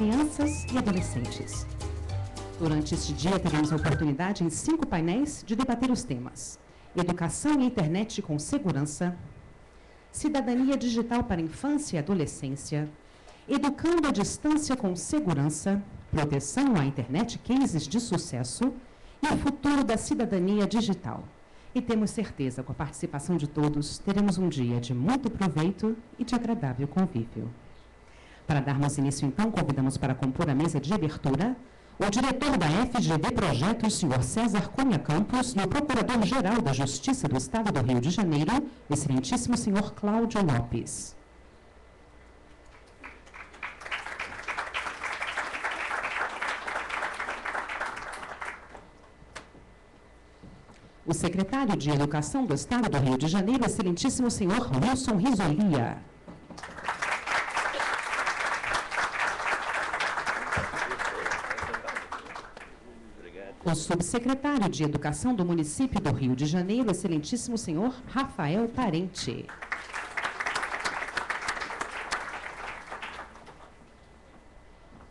crianças e adolescentes. Durante este dia, teremos a oportunidade em 5 painéis de debater os temas: educação e internet com segurança, cidadania digital para infância e adolescência, educando à distância com segurança, proteção à internet, cases de sucesso e o futuro da cidadania digital. E temos certeza, com a participação de todos, teremos um dia de muito proveito e de agradável convívio. Para darmos início, então, convidamos para compor a mesa de abertura o diretor da FGV Projetos, senhor César Cunha Campos, e o Procurador-Geral da Justiça do Estado do Rio de Janeiro, excelentíssimo senhor Cláudio Lopes. O secretário de Educação do Estado do Rio de Janeiro, excelentíssimo senhor Wilson Risolia. O subsecretário de Educação do município do Rio de Janeiro, excelentíssimo senhor Rafael Parente.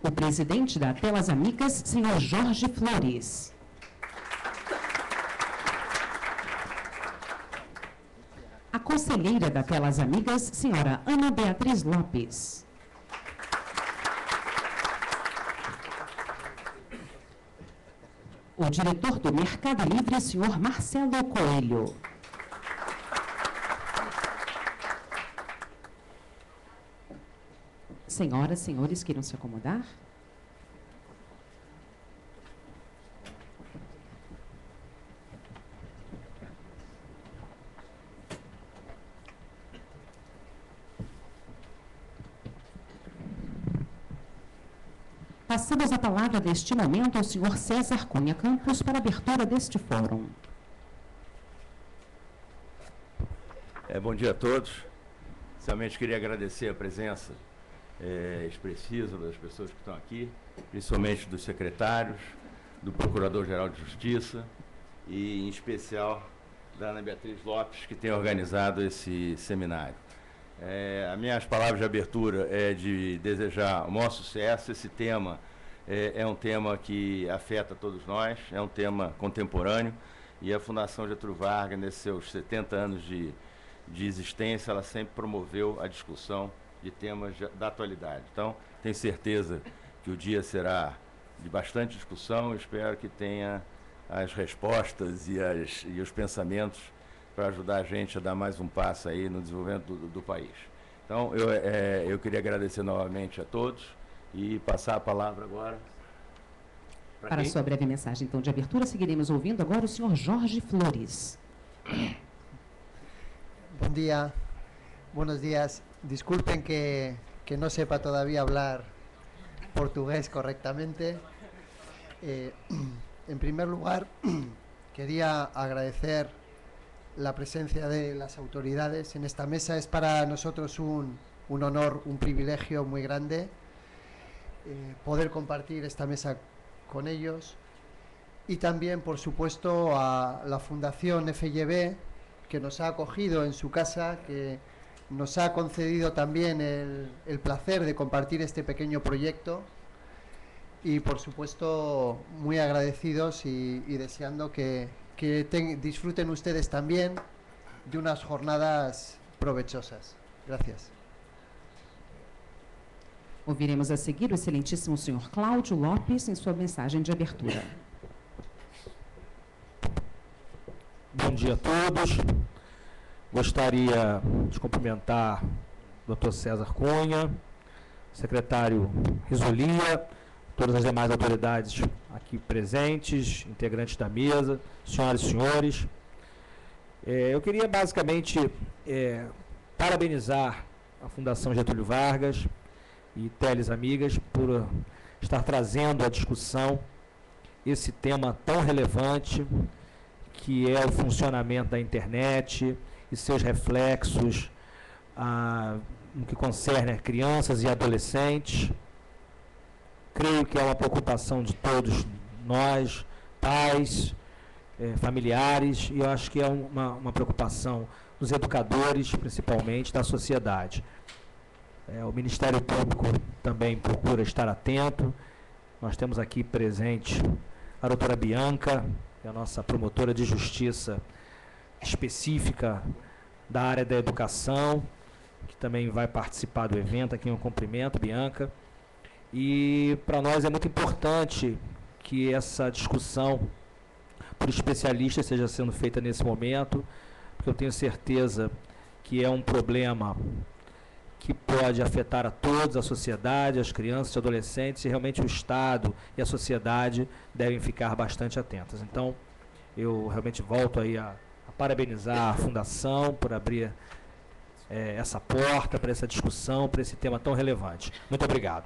O presidente da Telas Amigas, senhor Jorge Flores. A conselheira da Telas Amigas, senhora Ana Beatriz Lopes. O diretor do Mercado Livre, senhor Marcelo Coelho. Senhoras, senhores, queiram se acomodar? Passamos a palavra deste momento ao senhor César Cunha Campos para a abertura deste fórum. Bom dia a todos. Inicialmente queria agradecer a presença expressiva das pessoas que estão aqui, principalmente dos secretários, do Procurador-Geral de Justiça e, em especial, da Ana Beatriz Lopes, que tem organizado esse seminário. As minhas palavras de abertura é de desejar o maior sucesso. Esse tema é um tema que afeta todos nós, é um tema contemporâneo, e a Fundação Getúlio Vargas, nesses seus 70 anos de existência, ela sempre promoveu a discussão de temas da atualidade. Então, tenho certeza que o dia será de bastante discussão. Espero que tenha as respostas e os pensamentos para ajudar a gente a dar mais um passo aí no desenvolvimento do país. Então, eu queria agradecer novamente a todos e passar a palavra agora para a sua breve mensagem, então, de abertura, seguiremos ouvindo agora o senhor Jorge Flores. Buen día, buenos días. Disculpen que no sepa todavía hablar portugués correctamente. En primer lugar, quería agradecer la presencia de las autoridades en esta mesa. Es para nosotros un honor, un privilegio muy grande poder compartir esta mesa con ellos. Y también, por supuesto, a la Fundación FGV, que nos ha acogido en su casa, que nos ha concedido también el placer de compartir este pequeño proyecto. Y, por supuesto, muy agradecidos y deseando que disfruten ustedes también de unas jornadas provechosas. Gracias. Ouviremos a seguir o excelentíssimo senhor Cláudio Lopes em sua mensagem de abertura. Bom dia a todos. Gostaria de cumprimentar o Dr. César Cunha, secretário Risolia, todas as demais autoridades aqui presentes, integrantes da mesa, senhoras e senhores. Eu queria basicamente parabenizar a Fundação Getúlio Vargas e Telas Amigas por estar trazendo à discussão esse tema tão relevante que é o funcionamento da internet e seus reflexos no que concerne a crianças e adolescentes. Creio que é uma preocupação de todos nós, pais, familiares, e eu acho que é uma preocupação dos educadores, principalmente, da sociedade. O Ministério Público também procura estar atento. Nós temos aqui presente a doutora Bianca, que é a nossa promotora de justiça específica da área da educação, que também vai participar do evento. Aqui um cumprimento, Bianca. E para nós é muito importante que essa discussão por especialistas seja sendo feita nesse momento, porque eu tenho certeza que é um problema que pode afetar a todos, a sociedade, as crianças, os adolescentes, e realmente o Estado e a sociedade devem ficar bastante atentas. Então, eu realmente volto aí a parabenizar a Fundação por abrir essa porta para essa discussão, para esse tema tão relevante. Muito obrigado.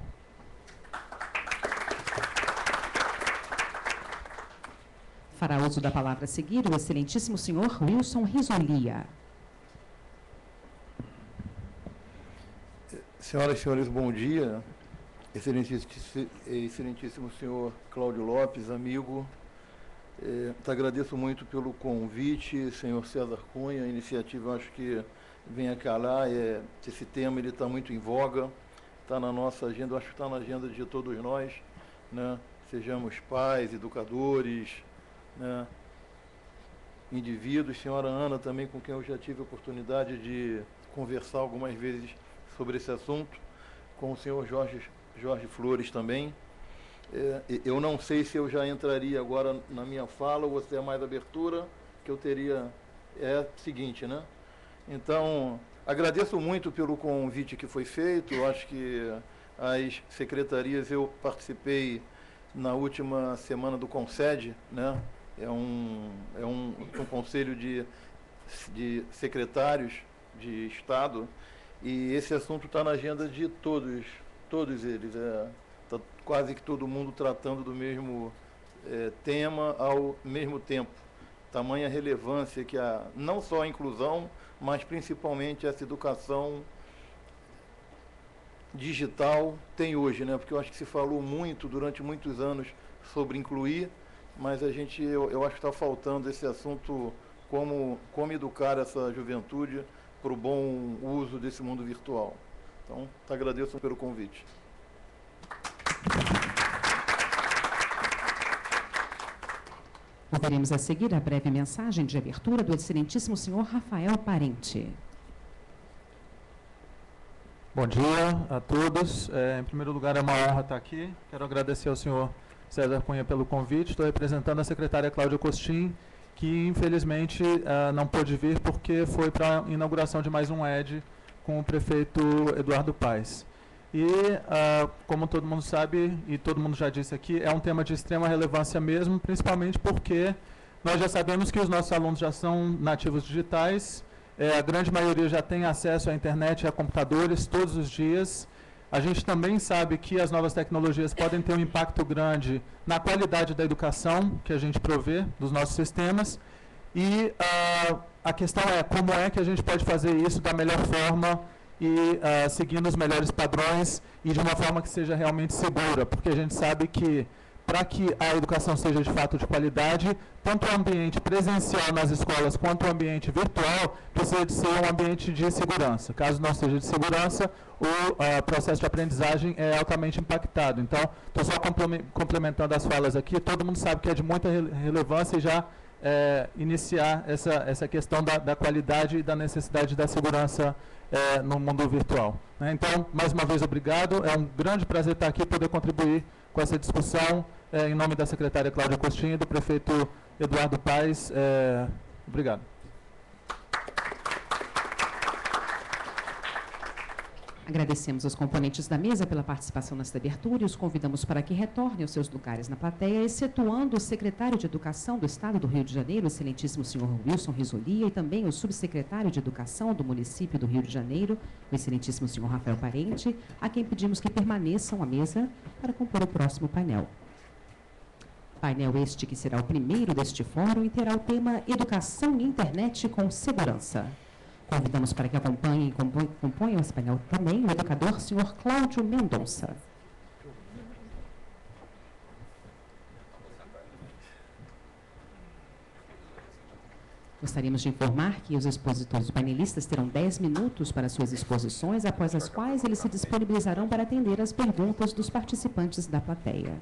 Fará uso da palavra a seguir o excelentíssimo senhor Wilson Risolia. Senhoras e senhores, bom dia. Excelentíssimo senhor Cláudio Lopes, amigo. Agradeço muito pelo convite, senhor César Cunha. A iniciativa, eu acho que vem a calar. Esse tema está muito em voga, está na nossa agenda, eu acho que está na agenda de todos nós, né? Sejamos pais, educadores, né? Indivíduos. Senhora Ana também, com quem eu já tive a oportunidade de conversar algumas vezes sobre esse assunto, com o senhor Jorge Flores também. Eu não sei se eu já entraria agora na minha fala ou se é mais abertura, que eu teria. É o seguinte, né? Então, agradeço muito pelo convite que foi feito. Eu acho que as secretarias, eu participei na última semana do CONSED, né? É um conselho de secretários de Estado, e esse assunto está na agenda de todos eles. Está quase que todo mundo tratando do mesmo tema ao mesmo tempo. Tamanha relevância que não só a inclusão, mas principalmente essa educação digital tem hoje, né? Porque eu acho que se falou muito durante muitos anos sobre incluir, mas eu acho que está faltando esse assunto, como educar essa juventude para o bom uso desse mundo virtual. Então, agradeço pelo convite. Ouviremos a seguir a breve mensagem de abertura do excelentíssimo senhor Rafael Parente. Bom dia a todos. Em primeiro lugar, é uma honra estar aqui. Quero agradecer ao senhor César Cunha pelo convite. Estou representando a secretária Cláudia Costin, que infelizmente não pôde vir porque foi para a inauguração de mais um ED com o prefeito Eduardo Paes. E, como todo mundo sabe, e todo mundo já disse aqui, é um tema de extrema relevância mesmo, principalmente porque nós já sabemos que os nossos alunos já são nativos digitais, a grande maioria já tem acesso à internet e a computadores todos os dias. A gente também sabe que as novas tecnologias podem ter um impacto grande na qualidade da educação que a gente provê dos nossos sistemas. E a questão é como é que a gente pode fazer isso da melhor forma e seguindo os melhores padrões e de uma forma que seja realmente segura, porque a gente sabe que para que a educação seja de fato de qualidade, tanto o ambiente presencial nas escolas quanto o ambiente virtual precisa de ser um ambiente de segurança. Caso não seja de segurança, o processo de aprendizagem é altamente impactado. Então, estou só complementando as falas aqui. Todo mundo sabe que é de muita relevância e já iniciar essa questão da qualidade e da necessidade da segurança no mundo virtual. Né? Então, mais uma vez, obrigado. É um grande prazer estar aqui e poder contribuir com essa discussão em nome da secretária Cláudia Costin e do prefeito Eduardo Paes. Obrigado. Agradecemos aos componentes da mesa pela participação nesta abertura e os convidamos para que retornem aos seus lugares na plateia, excetuando o secretário de Educação do Estado do Rio de Janeiro, o excelentíssimo senhor Wilson Risolia, e também o subsecretário de Educação do município do Rio de Janeiro, o excelentíssimo senhor Rafael Parente, a quem pedimos que permaneçam à mesa para compor o próximo painel. Painel este que será o primeiro deste fórum e terá o tema Educação e Internet com Segurança. Convidamos para que acompanhem e componham esse painel também o educador senhor Cláudio Mendonça. Gostaríamos de informar que os expositores, os painelistas, terão 10 minutos para suas exposições, após as quais eles se disponibilizarão para atender as perguntas dos participantes da plateia.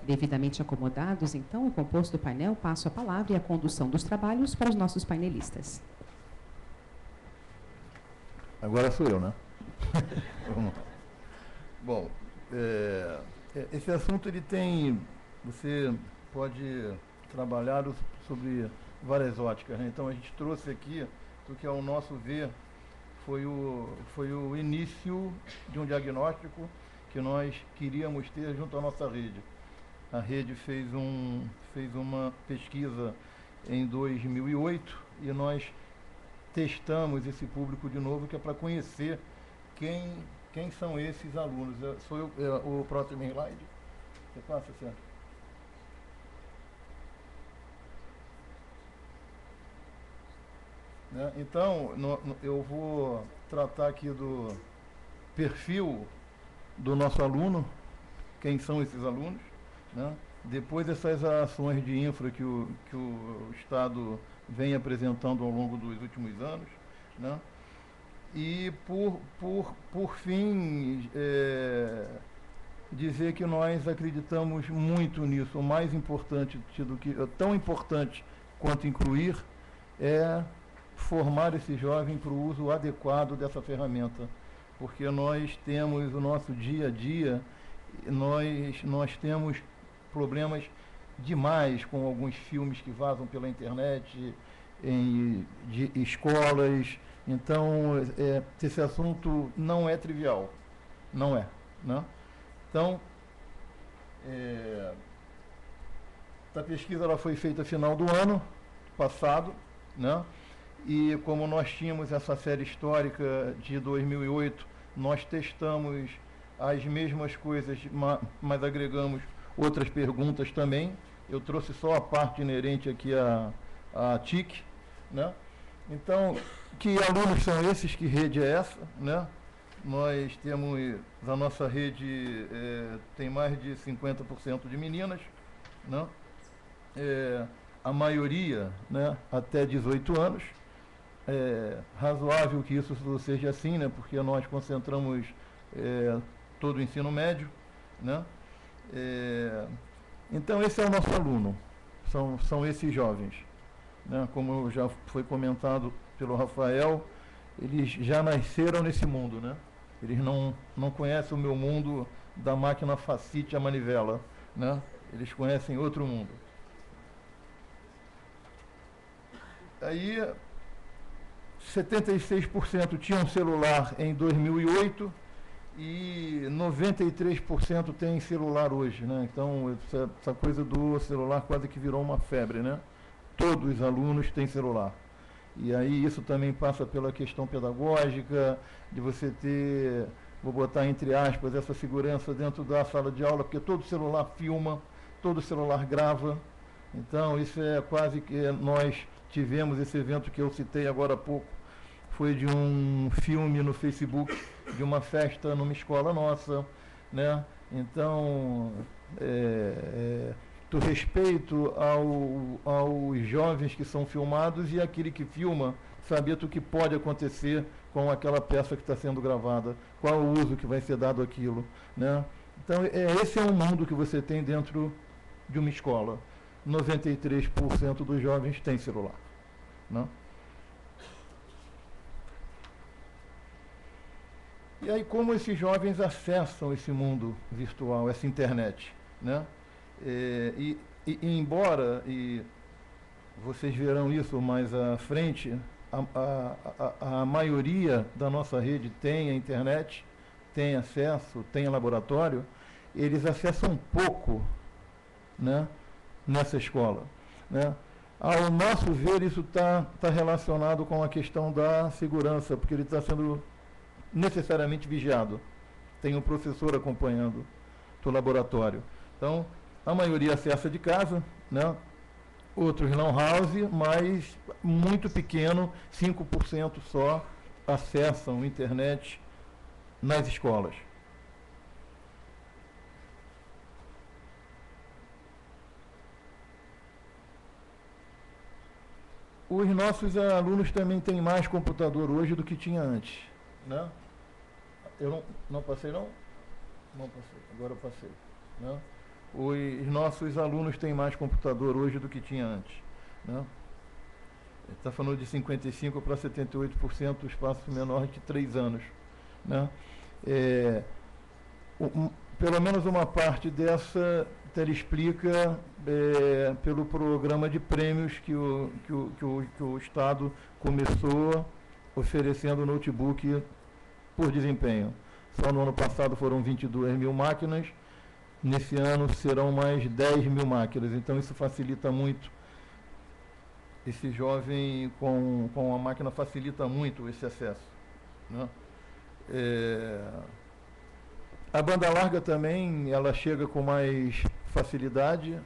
Devidamente acomodados, então, o composto do painel, passo a palavra e a condução dos trabalhos para os nossos painelistas. Agora sou eu, né? Bom, esse assunto ele tem, você pode trabalhar sobre várias óticas, né? Então a gente trouxe aqui o que ao nosso ver foi o início de um diagnóstico que nós queríamos ter junto à nossa rede. A rede fez uma pesquisa em 2008 e nós testamos esse público de novo, que é para conhecer quem são esses alunos. Sou eu, o próximo slide. Você passa, Sérgio? Né? Então, eu vou tratar aqui do perfil do nosso aluno, quem são esses alunos, né? Depois dessas ações de infra que o Estado vem apresentando ao longo dos últimos anos, né? E por fim, dizer que nós acreditamos muito nisso. O mais importante, tão importante quanto incluir, é formar esse jovem para o uso adequado dessa ferramenta, porque nós temos o nosso dia a dia, nós temos problemas demais com alguns filmes que vazam pela internet, de escolas. Então, esse assunto não é trivial, não é, né? Então, a pesquisa ela foi feita no final do ano passado, né? E como nós tínhamos essa série histórica de 2008, nós testamos as mesmas coisas, mas agregamos outras perguntas também. Eu trouxe só a parte inerente aqui à TIC, né? Então, que alunos são esses? Que rede é essa, né? Nós temos, a nossa rede tem mais de 50% de meninas, né? A maioria, né, até 18 anos. É razoável que isso seja assim, né? Porque nós concentramos todo o ensino médio, né? Então, esse é o nosso aluno, são esses jovens, né? Como já foi comentado pelo Rafael, eles já nasceram nesse mundo, né? Eles não conhecem o meu mundo da máquina facite à manivela, né? Eles conhecem outro mundo. Aí, 76% tinham celular em 2008 e 93% tem celular hoje, né? Então, essa coisa do celular quase que virou uma febre, né? Todos os alunos têm celular. E aí isso também passa pela questão pedagógica, de você ter, vou botar entre aspas, essa segurança dentro da sala de aula, porque todo celular filma, todo celular grava. Então, isso é quase que nós tivemos esse evento que eu citei agora há pouco, foi de um filme no Facebook, de uma festa numa escola nossa, né? Então, do respeito aos jovens que são filmados e aquele que filma, saber o que pode acontecer com aquela peça que está sendo gravada, qual o uso que vai ser dado àquilo, né? Então, esse é um mundo que você tem dentro de uma escola. 93% dos jovens têm celular, né? E aí, como esses jovens acessam esse mundo virtual, essa internet, né? E embora, e vocês verão isso mais à frente, a maioria da nossa rede tem a internet, tem acesso, tem laboratório, eles acessam pouco, né, nessa escola, né? Ao nosso ver, isso está relacionado com a questão da segurança, porque ele está sendo necessariamente vigiado. Tem um professor acompanhando do laboratório. Então, a maioria acessa de casa, né? Outros não house, mas muito pequeno, 5% só acessam internet nas escolas. Os nossos alunos também têm mais computador hoje do que tinha antes, né? Eu não passei, não? Não passei, agora eu passei, né? Os nossos alunos têm mais computador hoje do que tinha antes, né? Está falando de 55% para 78%, espaço menor de 3 anos, né? Pelo menos uma parte dessa ele explica pelo programa de prêmios que o Estado começou oferecendo notebook por desempenho. Só no ano passado foram 22 mil máquinas, nesse ano serão mais 10 mil máquinas, então isso facilita muito. Esse jovem com a máquina facilita muito esse acesso, né? A banda larga também, ela chega com mais facilidade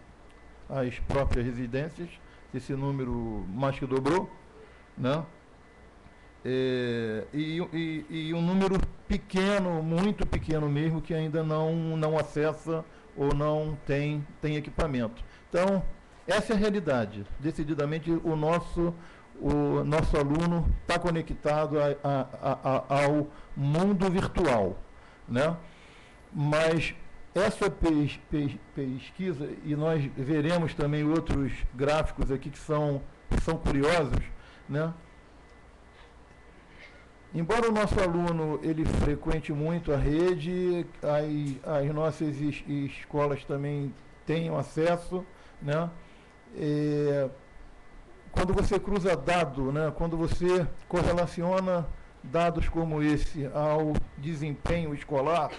às próprias residências, esse número mais que dobrou, né? E um número pequeno, muito pequeno mesmo, que ainda não acessa ou não tem equipamento. Então, essa é a realidade. Decididamente, o nosso aluno está conectado ao mundo virtual, né? Mas essa pesquisa, e nós veremos também outros gráficos aqui que são curiosos, né? Embora o nosso aluno ele frequente muito a rede, as nossas escolas também tenham acesso, né? Quando você cruza dado, né? Quando você correlaciona dados como esse ao desempenho escolar,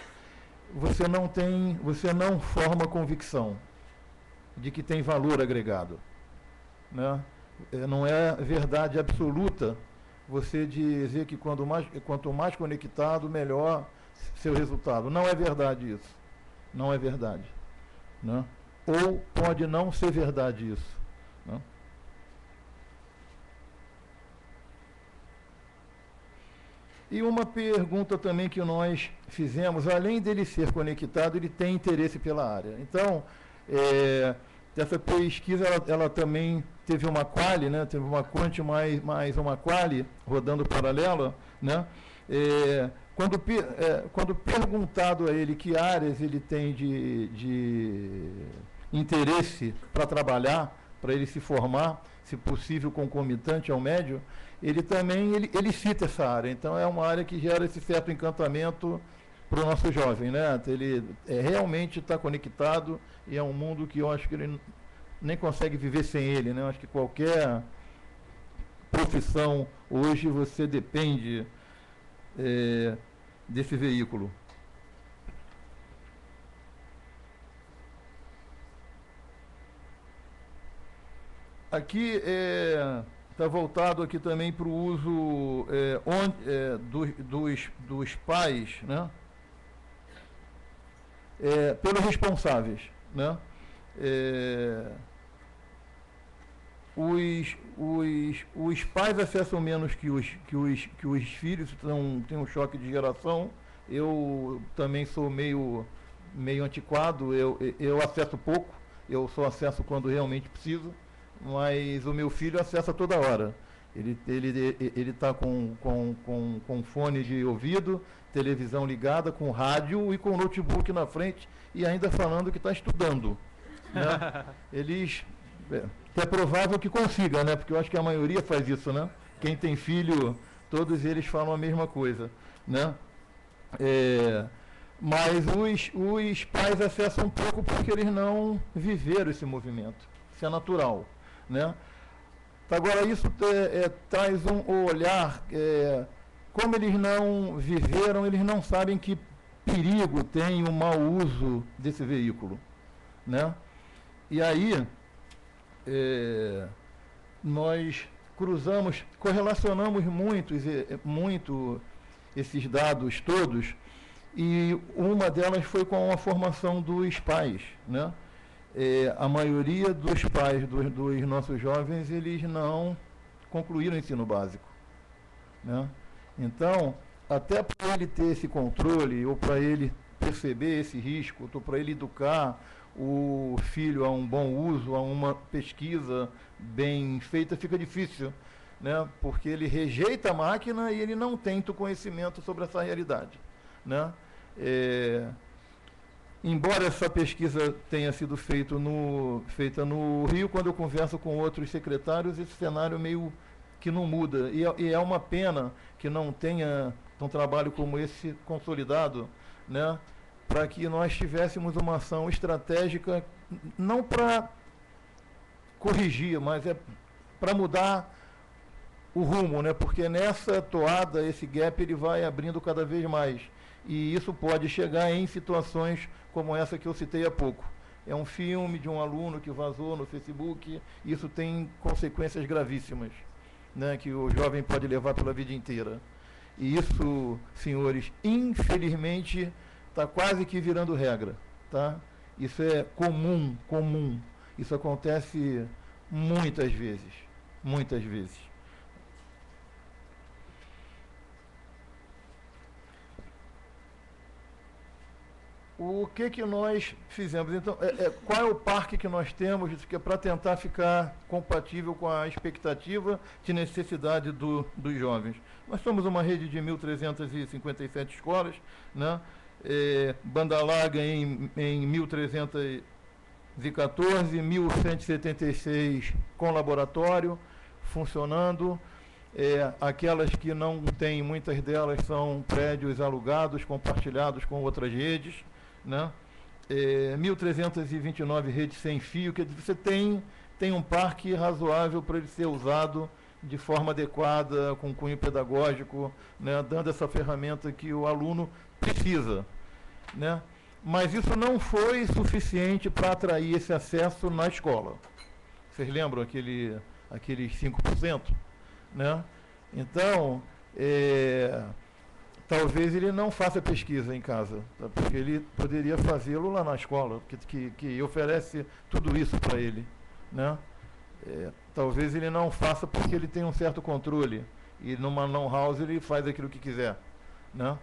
você não forma convicção de que tem valor agregado, né? Não é verdade absoluta você dizer que quanto mais conectado, melhor seu resultado. Não é verdade isso. Não é verdade, né? Ou pode não ser verdade isso, né? E uma pergunta também que nós fizemos, além dele ser conectado, ele tem interesse pela área. Então, essa pesquisa, ela também teve uma quali, né? Teve uma quant mais uma quali rodando paralela, né? Quando perguntado a ele que áreas ele tem de interesse para trabalhar, para ele se formar, se possível concomitante ao médio, ele também ele cita essa área. Então é uma área que gera esse certo encantamento para o nosso jovem, né? Ele realmente está conectado e é um mundo que eu acho que ele nem consegue viver sem ele, né? Eu acho que qualquer profissão hoje você depende desse veículo. Aqui está voltado aqui também para o uso dos pais, né? Pelos responsáveis, né? Os pais acessam menos que os filhos, então tem um choque de geração. Eu também sou meio antiquado, eu acesso pouco, eu só acesso quando realmente preciso, mas o meu filho acessa toda hora. Ele está com fone de ouvido, televisão ligada, com rádio e com notebook na frente e ainda falando que está estudando, né? É provável que consiga, né? Porque eu acho que a maioria faz isso, né? Quem tem filho, todos eles falam a mesma coisa, né? Mas os pais acessam um pouco porque eles não viveram esse movimento. Isso é natural, né? Agora, isso traz um olhar, como eles não viveram, eles não sabem que perigo tem o mau uso desse veículo, né? E aí, nós correlacionamos muito esses dados todos, e uma delas foi com a formação dos pais, né? A maioria dos pais dos nossos jovens, eles não concluíram o ensino básico, né? Então, até para ele ter esse controle, ou para ele perceber esse risco, para ele educar o filho a um bom uso, a uma pesquisa bem feita, fica difícil, né? Porque ele rejeita a máquina e ele não tem conhecimento sobre essa realidade, né? Embora essa pesquisa tenha sido feita no Rio, quando eu converso com outros secretários, esse cenário meio que não muda. E é uma pena que não tenha um trabalho como esse consolidado, né, para que nós tivéssemos uma ação estratégica, não para corrigir, mas para mudar o rumo, né, porque nessa toada, esse gap ele vai abrindo cada vez mais. E isso pode chegar em situações como essa que eu citei há pouco. É um filme de um aluno que vazou no Facebook, e isso tem consequências gravíssimas, né, que o jovem pode levar pela vida inteira. E isso, senhores, infelizmente, está quase que virando regra, tá? Isso é comum. Isso acontece muitas vezes, muitas vezes. O que nós fizemos? Então, qual é o parque que nós temos para tentar ficar compatível com a expectativa de necessidade dos jovens? Nós somos uma rede de 1.357 escolas, né? Banda larga em 1.314, 1.176 com laboratório funcionando. Aquelas que não têm, muitas delas são prédios alugados, compartilhados com outras redes, né? 1.329 redes sem fio, que você tem um parque razoável para ele ser usado de forma adequada, com cunho pedagógico, né, dando essa ferramenta que o aluno precisa, né? Mas isso não foi suficiente para atrair esse acesso na escola. Vocês lembram aqueles 5%? Né? Então, talvez ele não faça pesquisa em casa, tá? Porque ele poderia fazê-lo lá na escola, que oferece tudo isso para ele, né? Talvez ele não faça porque ele tem um certo controle, e numa non-house ele faz aquilo que quiser, né?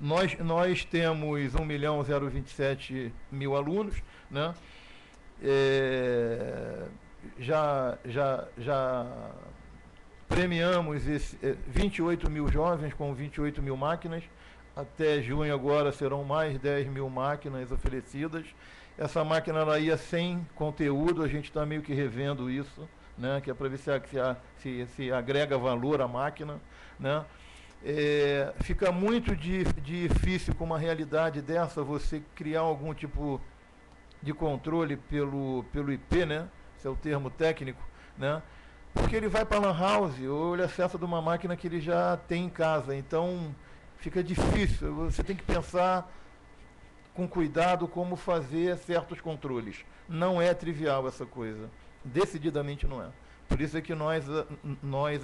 Nós temos 1.027.000 alunos, né? Já premiamos 28.000 jovens com 28.000 máquinas. Até junho agora serão mais 10.000 máquinas oferecidas. Essa máquina ela ia sem conteúdo, a gente está meio que revendo isso, né, que é para ver se agrega valor à máquina, né? Fica muito difícil com uma realidade dessa você criar algum tipo de controle pelo IP, né? Esse é o termo técnico, né? Porque ele vai para a lan house ou ele acessa de uma máquina que ele já tem em casa. Então, fica difícil. Você tem que pensar com cuidado como fazer certos controles. Não é trivial essa coisa. Decididamente não é. Por isso é que nós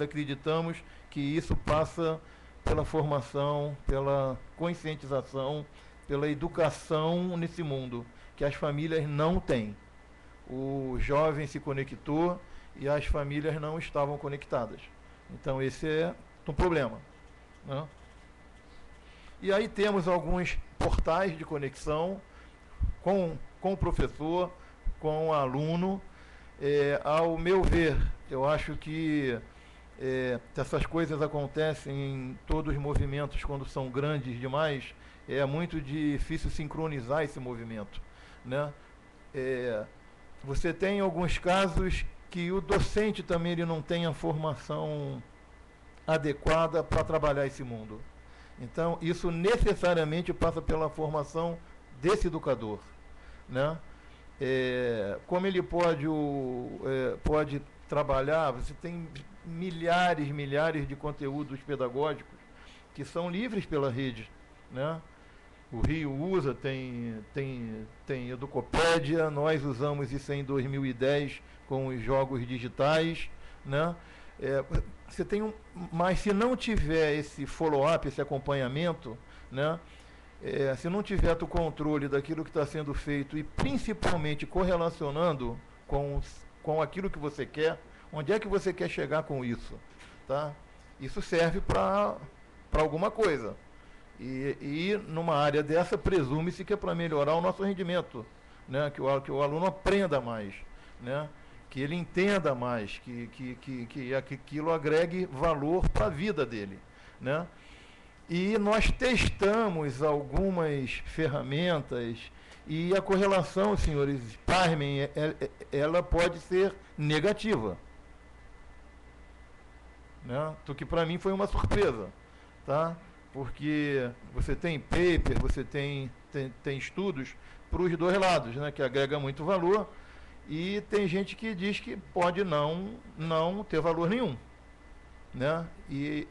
acreditamos que isso passa pela formação, pela conscientização, pela educação nesse mundo, que as famílias não têm. O jovem se conectou e as famílias não estavam conectadas. Então, esse é um problema, né? E aí temos alguns portais de conexão com o professor, com o aluno. Ao meu ver, eu acho que essas coisas acontecem em todos os movimentos quando são grandes demais. É muito difícil sincronizar esse movimento, né? Você tem alguns casos que o docente também ele não tem a formação adequada para trabalhar esse mundo. Então, isso necessariamente passa pela formação desse educador, né? Como ele pode trabalhar, você tem milhares de conteúdos pedagógicos que são livres pela rede, né? O Rio usa, tem Educopédia, nós usamos isso em 2010 com os jogos digitais, né? Você tem mas se não tiver esse follow-up, esse acompanhamento, né? Se não tiver o controle daquilo que está sendo feito e principalmente correlacionando com aquilo que você quer, onde é que você quer chegar com isso, tá? Isso serve para alguma coisa. E numa área dessa, presume-se que é para melhorar o nosso rendimento, né? Que o aluno aprenda mais, né? Que ele entenda mais, que aquilo agregue valor para a vida dele, né? E nós testamos algumas ferramentas e a correlação, senhores, pasmem, ela pode ser negativa, né? O que para mim foi uma surpresa, tá? Porque você tem paper, você tem estudos para os dois lados, né? Que agrega muito valor, e tem gente que diz que pode não ter valor nenhum, né? E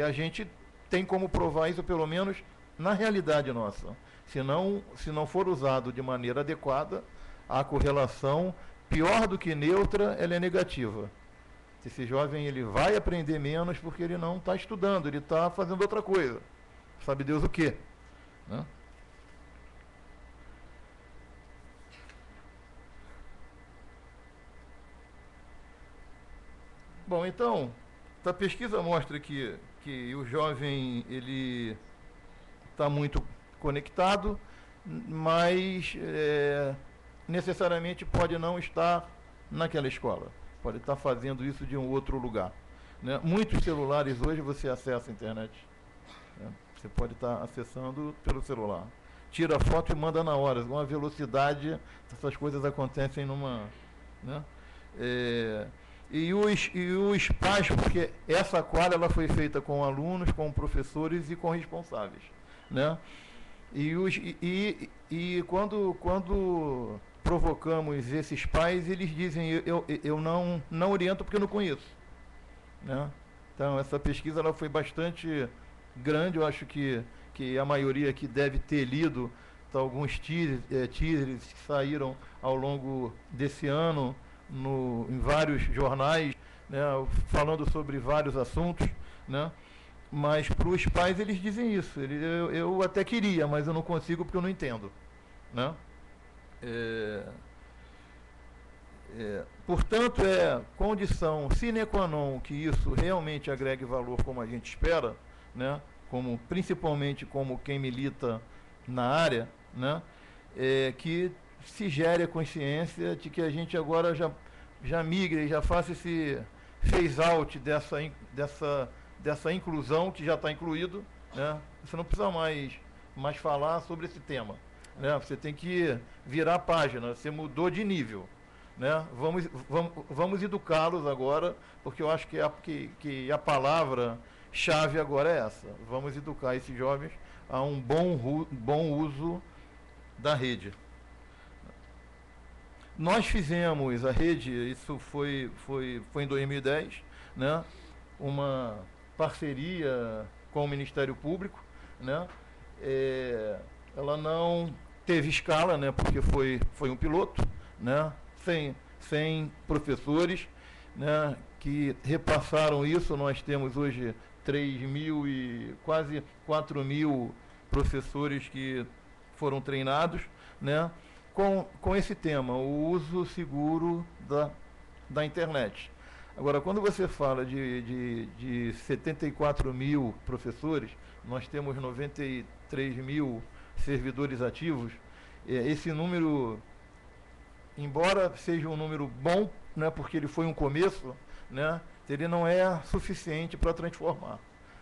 a gente tem como provar isso, pelo menos na realidade nossa. Se não for usado de maneira adequada, a correlação, pior do que neutra, ela é negativa. Esse jovem ele vai aprender menos porque ele não está estudando, ele está fazendo outra coisa. Sabe Deus o quê? Né? Bom, então, a pesquisa mostra que o jovem ele está muito conectado, mas necessariamente pode não estar naquela escola. Pode estar fazendo isso de um outro lugar, né? Muitos celulares hoje você acessa a internet, né? Você pode estar acessando pelo celular. Tira a foto e manda na hora, com uma velocidade, essas coisas acontecem numa... Né? E os pais, porque essa quadra ela foi feita com alunos, com professores e com responsáveis, né? E quando provocamos esses pais, eles dizem, eu não oriento porque eu não conheço, né? Então, essa pesquisa ela foi bastante grande, eu acho que a maioria aqui deve ter lido alguns teasers que saíram ao longo desse ano, em vários jornais, né, falando sobre vários assuntos, né? Mas para os pais eles dizem isso, eu até queria, mas eu não consigo porque eu não entendo, né? Portanto, é condição sine qua non que isso realmente agregue valor como a gente espera, né? Principalmente como quem milita na área, né? Que se gere a consciência de que a gente agora já migre, já faça esse phase out dessa inclusão que já está incluído, né? Você não precisa mais falar sobre esse tema, né? Você tem que virar a página, você mudou de nível, né? Vamos educá-los agora, porque eu acho que a palavra-chave agora é essa. Vamos educar esses jovens a um bom uso da rede. Nós fizemos a rede, isso foi em 2010, né? Uma parceria com o Ministério Público, né? Ela não teve escala, né? Porque foi um piloto, né? Sem professores, né? Que repassaram isso. Nós temos hoje 3.000 e quase 4.000 professores que foram treinados, né? Com esse tema, o uso seguro da internet. Agora, quando você fala de 74 mil professores, nós temos 93 mil servidores ativos, esse número, embora seja um número bom, né, porque ele foi um começo, né, ele não é suficiente para transformar,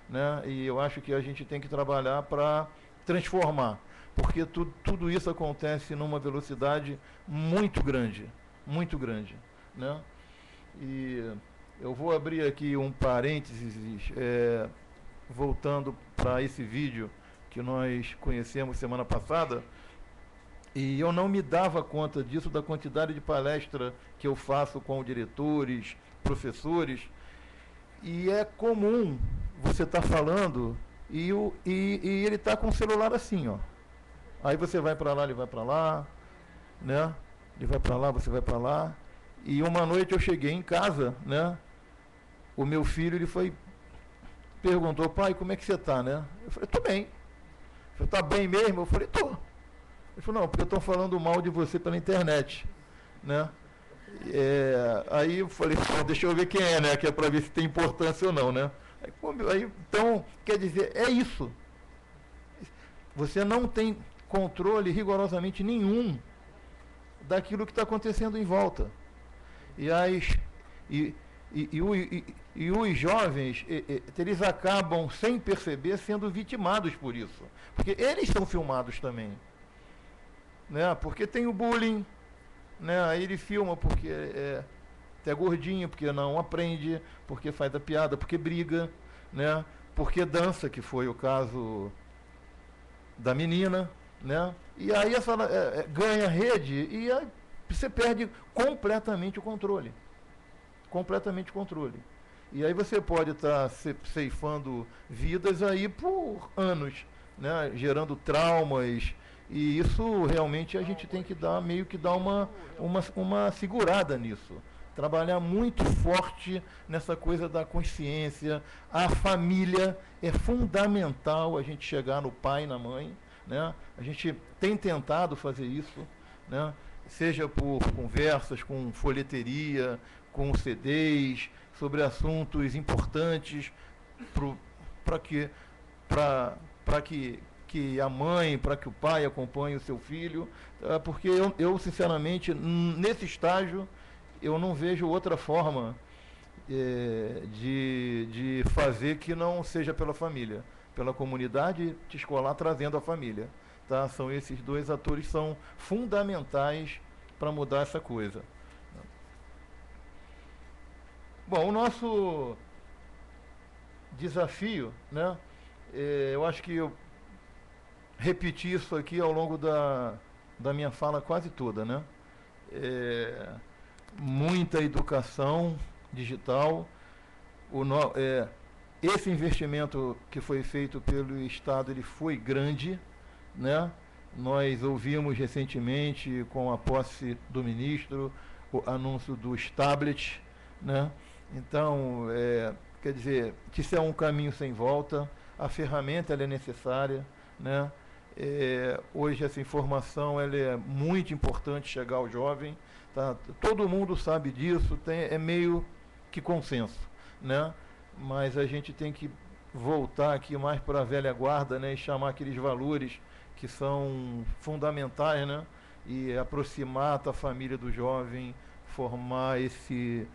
né, e eu acho que a gente tem que trabalhar para transformar, porque tudo isso acontece numa velocidade muito grande, né? E eu vou abrir aqui um parênteses, voltando para esse vídeo que nós conhecemos semana passada, e eu não me dava conta disso, da quantidade de palestra que eu faço com diretores, professores, e é comum você estar falando e ele está com o celular assim, ó. Aí você vai para lá, ele vai para lá, né? Ele vai para lá, você vai para lá. E uma noite eu cheguei em casa, né? O meu filho, ele perguntou, pai, como é que você está, né? Eu falei, estou bem. Ele falou, está bem mesmo? Eu falei, estou. Ele falou, não, porque estão falando mal de você pela internet, né? Aí eu falei, deixa eu ver quem é, né? Que é para ver se tem importância ou não, né? Então, quer dizer, é isso. você não tem controle rigorosamente nenhum daquilo que está acontecendo em volta. E os jovens, eles acabam, sem perceber, sendo vitimados por isso. Porque eles são filmados também. Né? Porque tem o bullying, né? Aí ele filma porque é gordinho, porque não aprende, porque faz a piada, porque briga, né? Porque dança, que foi o caso da menina, né? E aí essa ganha rede e aí você perde completamente o controle. Completamente o controle. E aí você pode estar ceifando vidas aí por anos, né? Gerando traumas. E isso realmente a gente tem que dar, meio que dar uma segurada nisso. Trabalhar muito forte nessa coisa da consciência. A família é fundamental, a gente chegar no pai e na mãe, né? A gente tem tentado fazer isso, né? Seja por conversas com folheteria, com CDs, sobre assuntos importantes para que a mãe, para que o pai acompanhe o seu filho, porque eu sinceramente, nesse estágio, eu não vejo outra forma de fazer que não seja pela família, pela comunidade escolar trazendo a família. Tá? São esses dois atores são fundamentais para mudar essa coisa. Bom, o nosso desafio, né? Eu acho que eu repeti isso aqui ao longo da minha fala quase toda, né? Muita educação digital. Esse investimento que foi feito pelo Estado, ele foi grande, né? Nós ouvimos recentemente, com a posse do ministro, o anúncio dos tablets, né? Então, quer dizer, que isso é um caminho sem volta, a ferramenta ela é necessária, né? Hoje essa informação ela é muito importante chegar ao jovem, tá? Todo mundo sabe disso, é meio que consenso, né? Mas a gente tem que voltar aqui mais para a velha guarda, né? E chamar aqueles valores que são fundamentais, né? E aproximar da família do jovem, formar esse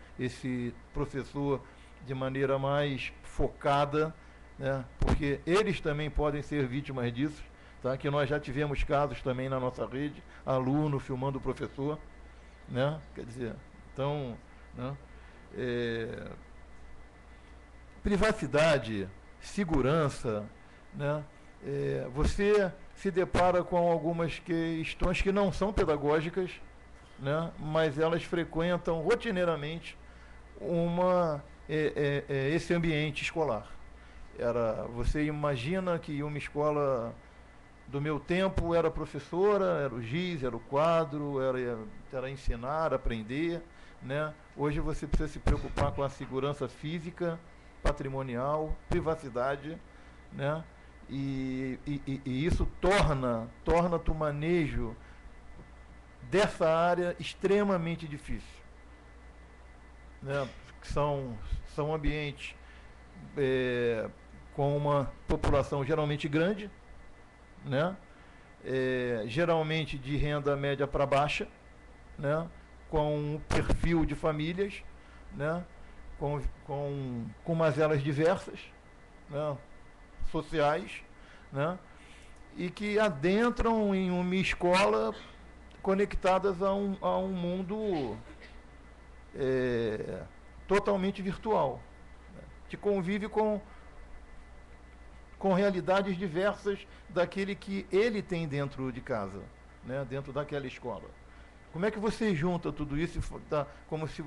professor de maneira mais focada, né? Porque eles também podem ser vítimas disso, tá? Que nós já tivemos casos também na nossa rede, aluno filmando o professor, né? Quer dizer, então, né? Privacidade, segurança, né? Você se depara com algumas questões que não são pedagógicas, né? Mas elas frequentam rotineiramente esse ambiente escolar. Você imagina que uma escola do meu tempo era professora, era o giz, era o quadro, era ensinar, aprender, né? Hoje você precisa se preocupar com a segurança física, patrimonial, privacidade, né? E isso torna o manejo dessa área extremamente difícil, né? São ambientes com uma população geralmente grande, né? Geralmente de renda média para baixa, né? Com um perfil de famílias, né? Com mazelas diversas, né? Sociais, né? E que adentram em uma escola conectadas a um mundo totalmente virtual, né? Que convive com realidades diversas daquele que ele tem dentro de casa, né? Dentro daquela escola. Como é que você junta tudo isso como se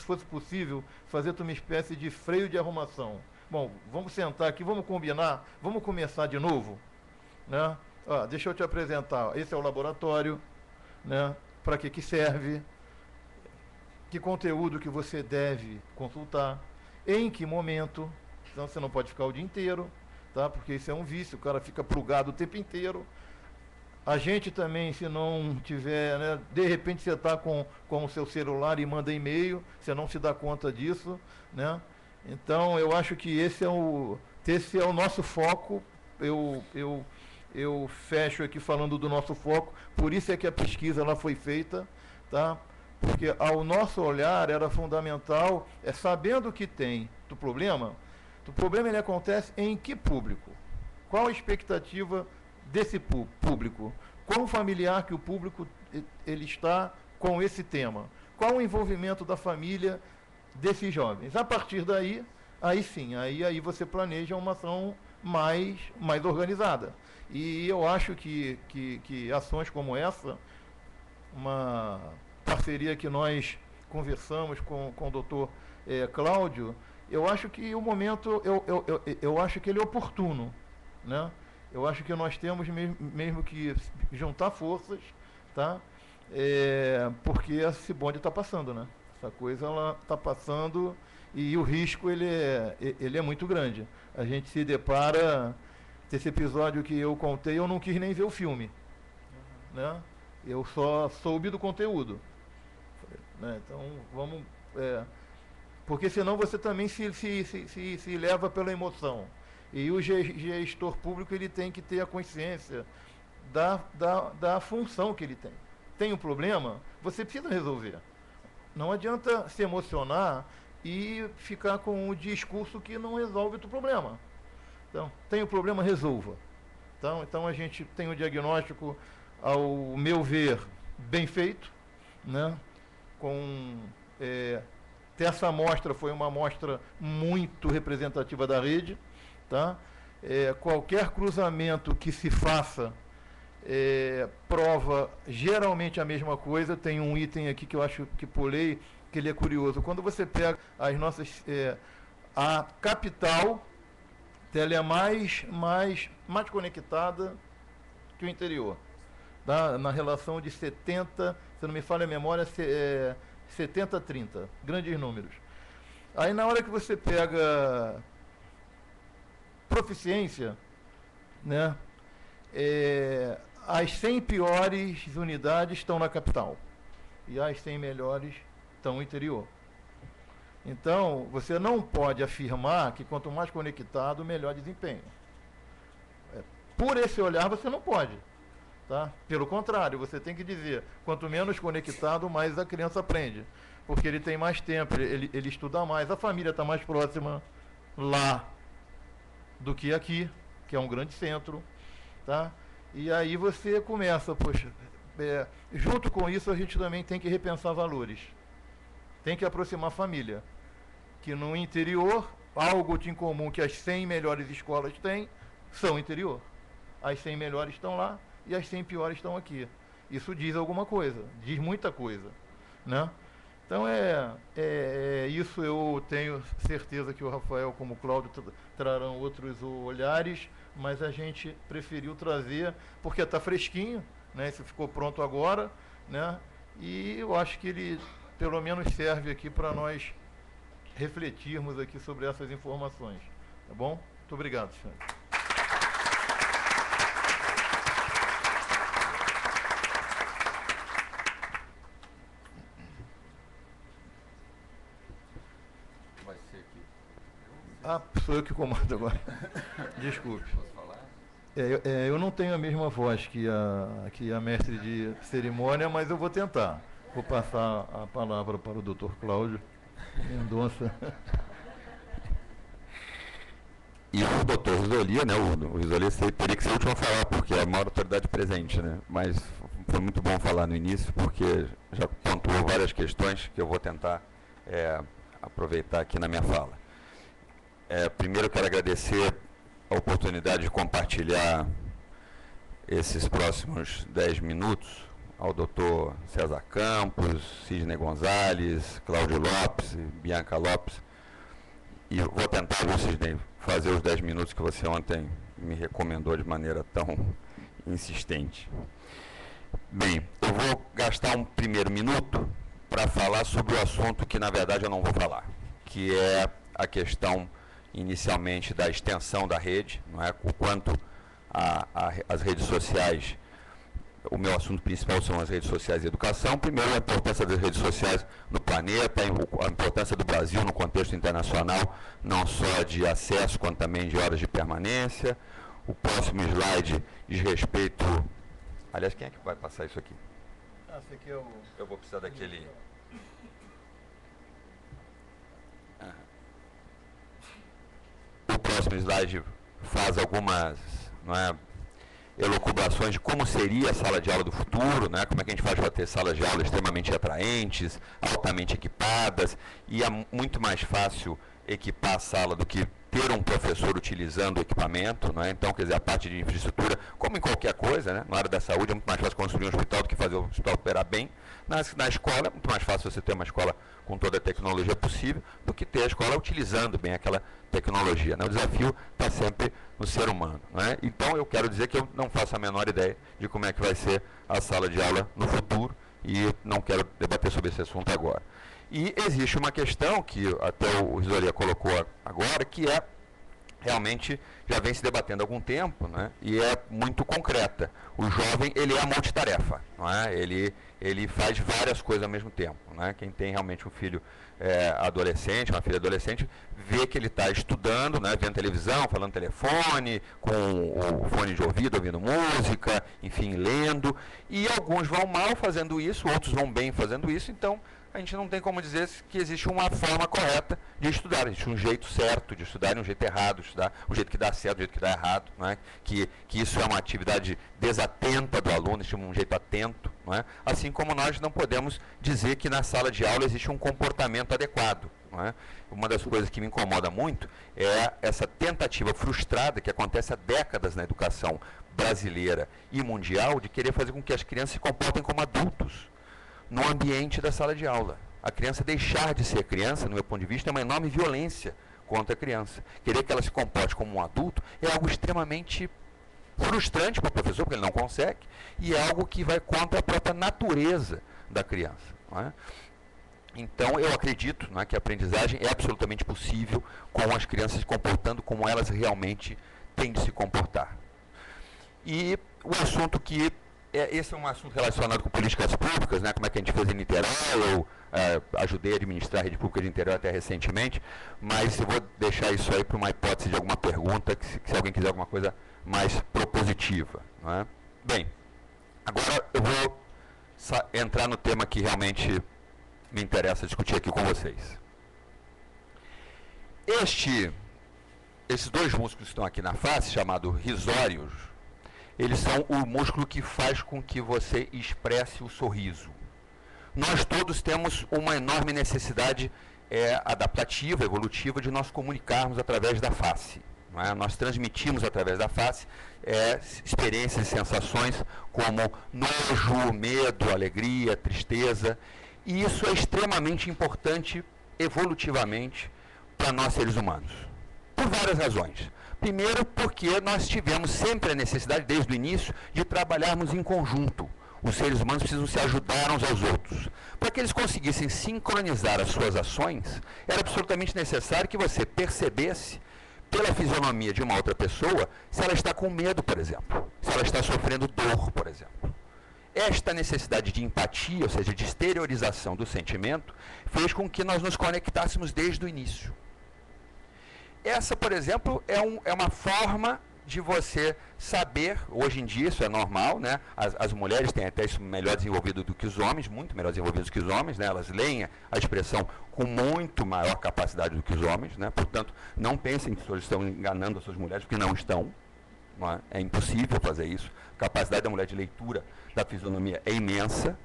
fosse possível fazer uma espécie de freio de arrumação? Bom, vamos sentar aqui, vamos combinar, vamos começar de novo, né? Deixa eu te apresentar. Esse é o laboratório, né? Para que serve? Que conteúdo que você deve consultar? Em que momento? Então você não pode ficar o dia inteiro, tá? Porque isso é um vício, o cara fica plugado o tempo inteiro. A gente também, se não tiver, né? De repente você está com o seu celular e manda e-mail, você não se dá conta disso, né? Então eu acho que esse é o nosso foco. Eu eu fecho aqui falando do nosso foco, por isso é que a pesquisa ela foi feita, tá? Porque ao nosso olhar era fundamental, sabendo que tem o problema ele acontece em que público? Qual a expectativa desse público? Quão familiar que o público ele está com esse tema? Qual o envolvimento da família desses jovens? A partir daí, aí sim, aí você planeja uma ação mais organizada. E eu acho que ações como essa, uma parceria que nós conversamos com o doutor Cláudio, eu acho que o momento, eu acho que ele é oportuno, né? Eu acho que nós temos mesmo que juntar forças, tá? Porque esse bonde está passando, né? Essa coisa ela está passando e o risco ele é muito grande. A gente se depara, esse episódio que eu contei, eu não quis nem ver o filme, né? Eu só soube do conteúdo, né? Então vamos, porque senão você também se leva pela emoção. E o gestor público ele tem que ter a consciência da função que ele tem. Tem um problema, você precisa resolver. Não adianta se emocionar e ficar com um discurso que não resolve o problema. Então, tem um problema, resolva. Então a gente tem um diagnóstico, ao meu ver, bem feito, né? Essa amostra foi uma amostra muito representativa da rede, tá? Qualquer cruzamento que se faça prova geralmente a mesma coisa. Tem um item aqui que eu acho que pulei, que ele é curioso. Quando você pega as nossas... a capital, ela é mais conectada que o interior. Tá? Na relação de 70, se não me falha a memória, 70-30, grandes números. Aí na hora que você pega proficiência, né, as 100 piores unidades estão na capital e as 100 melhores estão no interior. Então, você não pode afirmar que quanto mais conectado, melhor desempenho. Por esse olhar, você não pode. Tá? Pelo contrário, você tem que dizer, quanto menos conectado, mais a criança aprende. Porque ele tem mais tempo, ele estuda mais, a família está mais próxima lá do que aqui, que é um grande centro. Tá? E aí você começa, poxa, junto com isso a gente também tem que repensar valores. Tem que aproximar a família. Que no interior, algo em comum que as 100 melhores escolas têm, são interior. As 100 melhores estão lá e as 100 piores estão aqui. Isso diz alguma coisa, diz muita coisa, né? Então isso. Eu tenho certeza que o Rafael, como o Cláudio, trarão outros olhares, mas a gente preferiu trazer porque está fresquinho, né? Isso ficou pronto agora, né? E eu acho que ele pelo menos serve aqui para nós refletirmos aqui sobre essas informações, tá bom? Muito obrigado, senhor. Sou eu que comando agora. Desculpe. Posso falar? Eu não tenho a mesma voz que a mestre de cerimônia, mas eu vou tentar. Vou passar a palavra para o doutor Cláudio Mendonça. E o doutor Risoli, né? O Risoli teria que ser o último a falar, porque é a maior autoridade presente, né? Mas foi muito bom falar no início, porque já pontuou várias questões que eu vou tentar aproveitar aqui na minha fala. Primeiro eu quero agradecer a oportunidade de compartilhar esses próximos 10 minutos ao doutor César Campos, Sidney Gonzalez, Cláudio Lopes, Bianca Lopes. E eu vou tentar, Sidney, fazer os 10 minutos que você ontem me recomendou de maneira tão insistente. Bem, eu vou gastar um primeiro minuto para falar sobre o assunto que, na verdade, eu não vou falar, que é a questão inicialmente da extensão da rede, não é? O quanto as redes sociais, o meu assunto principal são as redes sociais e educação. Primeiro, a importância das redes sociais no planeta, a importância do Brasil no contexto internacional, não só de acesso, quanto também de horas de permanência, O próximo slide diz respeito... Aliás, quem é que vai passar isso aqui? Esse aqui é o... Eu vou precisar daquele... O próximo slide faz algumas, não é, elucubrações de como seria a sala de aula do futuro, né? Como é que a gente faz para ter salas de aula extremamente atraentes, altamente equipadas, e é muito mais fácil equipar a sala do que ter um professor utilizando o equipamento, não é? Então, quer dizer, a parte de infraestrutura, como em qualquer coisa, né? Na área da saúde é muito mais fácil construir um hospital do que fazer o hospital operar bem. Na escola é muito mais fácil você ter uma escola com toda a tecnologia possível do que ter a escola utilizando bem aquela tecnologia, né? O desafio está sempre no ser humano, né? Então, eu quero dizer que eu não faço a menor ideia de como é que vai ser a sala de aula no futuro e não quero debater sobre esse assunto agora. E existe uma questão que até o Risolia colocou agora, que é realmente já vem se debatendo há algum tempo, né? E é muito concreta. O jovem, ele é multitarefa, não é? Ele faz várias coisas ao mesmo tempo, né? Quem tem realmente um filho adolescente, uma filha adolescente, vê que ele está estudando, né? Vendo televisão, falando telefone, com o fone de ouvido, ouvindo música, enfim, lendo. E alguns vão mal fazendo isso, outros vão bem fazendo isso, então a gente não tem como dizer que existe uma forma correta de estudar, existe um jeito certo de estudar e um jeito errado de estudar, um jeito que dá certo, um jeito que dá errado, não é? Que isso é uma atividade desatenta do aluno, existe um jeito atento, não é? Assim como nós não podemos dizer que na sala de aula existe um comportamento adequado, não é? Uma das coisas que me incomoda muito é essa tentativa frustrada que acontece há décadas na educação brasileira e mundial de querer fazer com que as crianças se comportem como adultos no ambiente da sala de aula. A criança deixar de ser criança, no meu ponto de vista, é uma enorme violência contra a criança. Querer que ela se comporte como um adulto é algo extremamente frustrante para o professor, porque ele não consegue, e é algo que vai contra a própria natureza da criança, não é? Então, eu acredito, não é, que a aprendizagem é absolutamente possível com as crianças se comportando como elas realmente têm de se comportar. E o assunto que esse é um assunto relacionado com políticas públicas, né? Como é que a gente fez em Niterói, eu ajudei a administrar a rede pública de Niterói até recentemente, mas eu vou deixar isso aí para uma hipótese de alguma pergunta, que se alguém quiser alguma coisa mais propositiva, não é? Bem, agora eu vou entrar no tema que realmente me interessa discutir aqui com vocês. Esses dois músculos que estão aqui na face, chamados risórios, eles são o músculo que faz com que você expresse o sorriso. Nós todos temos uma enorme necessidade adaptativa, evolutiva, de nós comunicarmos através da face. Não é? Nós transmitimos através da face experiências e sensações como nojo, medo, alegria, tristeza. E isso é extremamente importante evolutivamente para nós seres humanos, por várias razões. Primeiro, porque nós tivemos sempre a necessidade, desde o início, de trabalharmos em conjunto. Os seres humanos precisam se ajudar uns aos outros. Para que eles conseguissem sincronizar as suas ações, era absolutamente necessário que você percebesse, pela fisionomia de uma outra pessoa, se ela está com medo, por exemplo, se ela está sofrendo dor, por exemplo. Esta necessidade de empatia, ou seja, de exteriorização do sentimento, fez com que nós nos conectássemos desde o início. Essa, por exemplo, é uma forma de você saber, hoje em dia isso é normal, né? As mulheres têm até isso melhor desenvolvido do que os homens, muito melhor desenvolvido que os homens, né? Elas leem a expressão com muito maior capacidade do que os homens, né? Portanto, não pensem que vocês estão enganando as suas mulheres, porque não estão. Não é? É impossível fazer isso. A capacidade da mulher de leitura da fisionomia é imensa.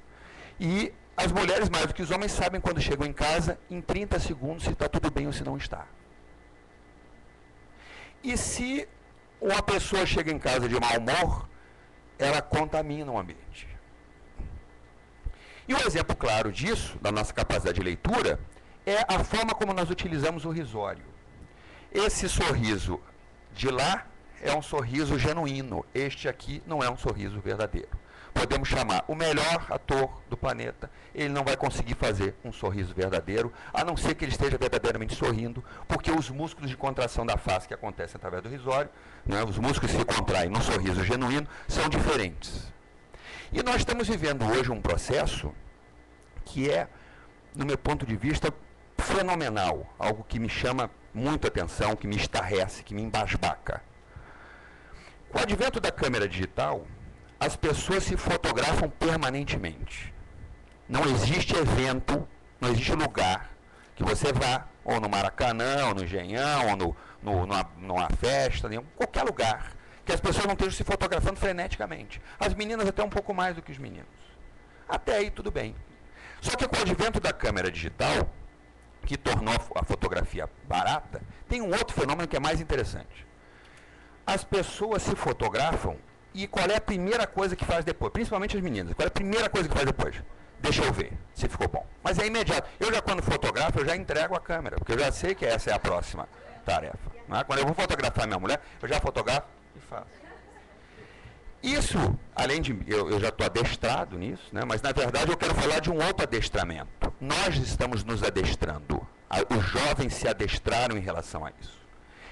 E as mulheres, mais do que os homens, sabem quando chegam em casa, em 30 segundos, se está tudo bem ou se não está. E se uma pessoa chega em casa de mau humor, ela contamina o ambiente. E um exemplo claro disso, da nossa capacidade de leitura, é a forma como nós utilizamos o risório. Esse sorriso de lá é um sorriso genuíno. Este aqui não é um sorriso verdadeiro. Podemos chamar o melhor ator do planeta, ele não vai conseguir fazer um sorriso verdadeiro, a não ser que ele esteja verdadeiramente sorrindo, porque os músculos de contração da face que acontecem através do risório, né, os músculos que se contraem no sorriso genuíno, são diferentes. E nós estamos vivendo hoje um processo que é, no meu ponto de vista, fenomenal, algo que me chama muito a atenção, que me estarrece, que me embasbaca. Com o advento da câmera digital, as pessoas se fotografam permanentemente. Não existe evento, não existe lugar que você vá, ou no Maracanã, ou no Engenhão, ou numa festa, qualquer lugar, que as pessoas não estejam se fotografando freneticamente. As meninas até um pouco mais do que os meninos. Até aí tudo bem. Só que com o advento da câmera digital, que tornou a fotografia barata, tem um outro fenômeno que é mais interessante. As pessoas se fotografam e qual é a primeira coisa que faz depois? Principalmente as meninas. Qual é a primeira coisa que faz depois? Deixa eu ver se ficou bom. Mas é imediato. Eu já, quando fotografo, eu já entrego a câmera, porque eu já sei que essa é a próxima tarefa. Não é? Quando eu vou fotografar minha mulher, eu já fotografo e faço. Isso, além de... Eu já estou adestrado nisso, né? Mas, na verdade, eu quero falar de um outro adestramento. Nós estamos nos adestrando. Os jovens se adestraram em relação a isso.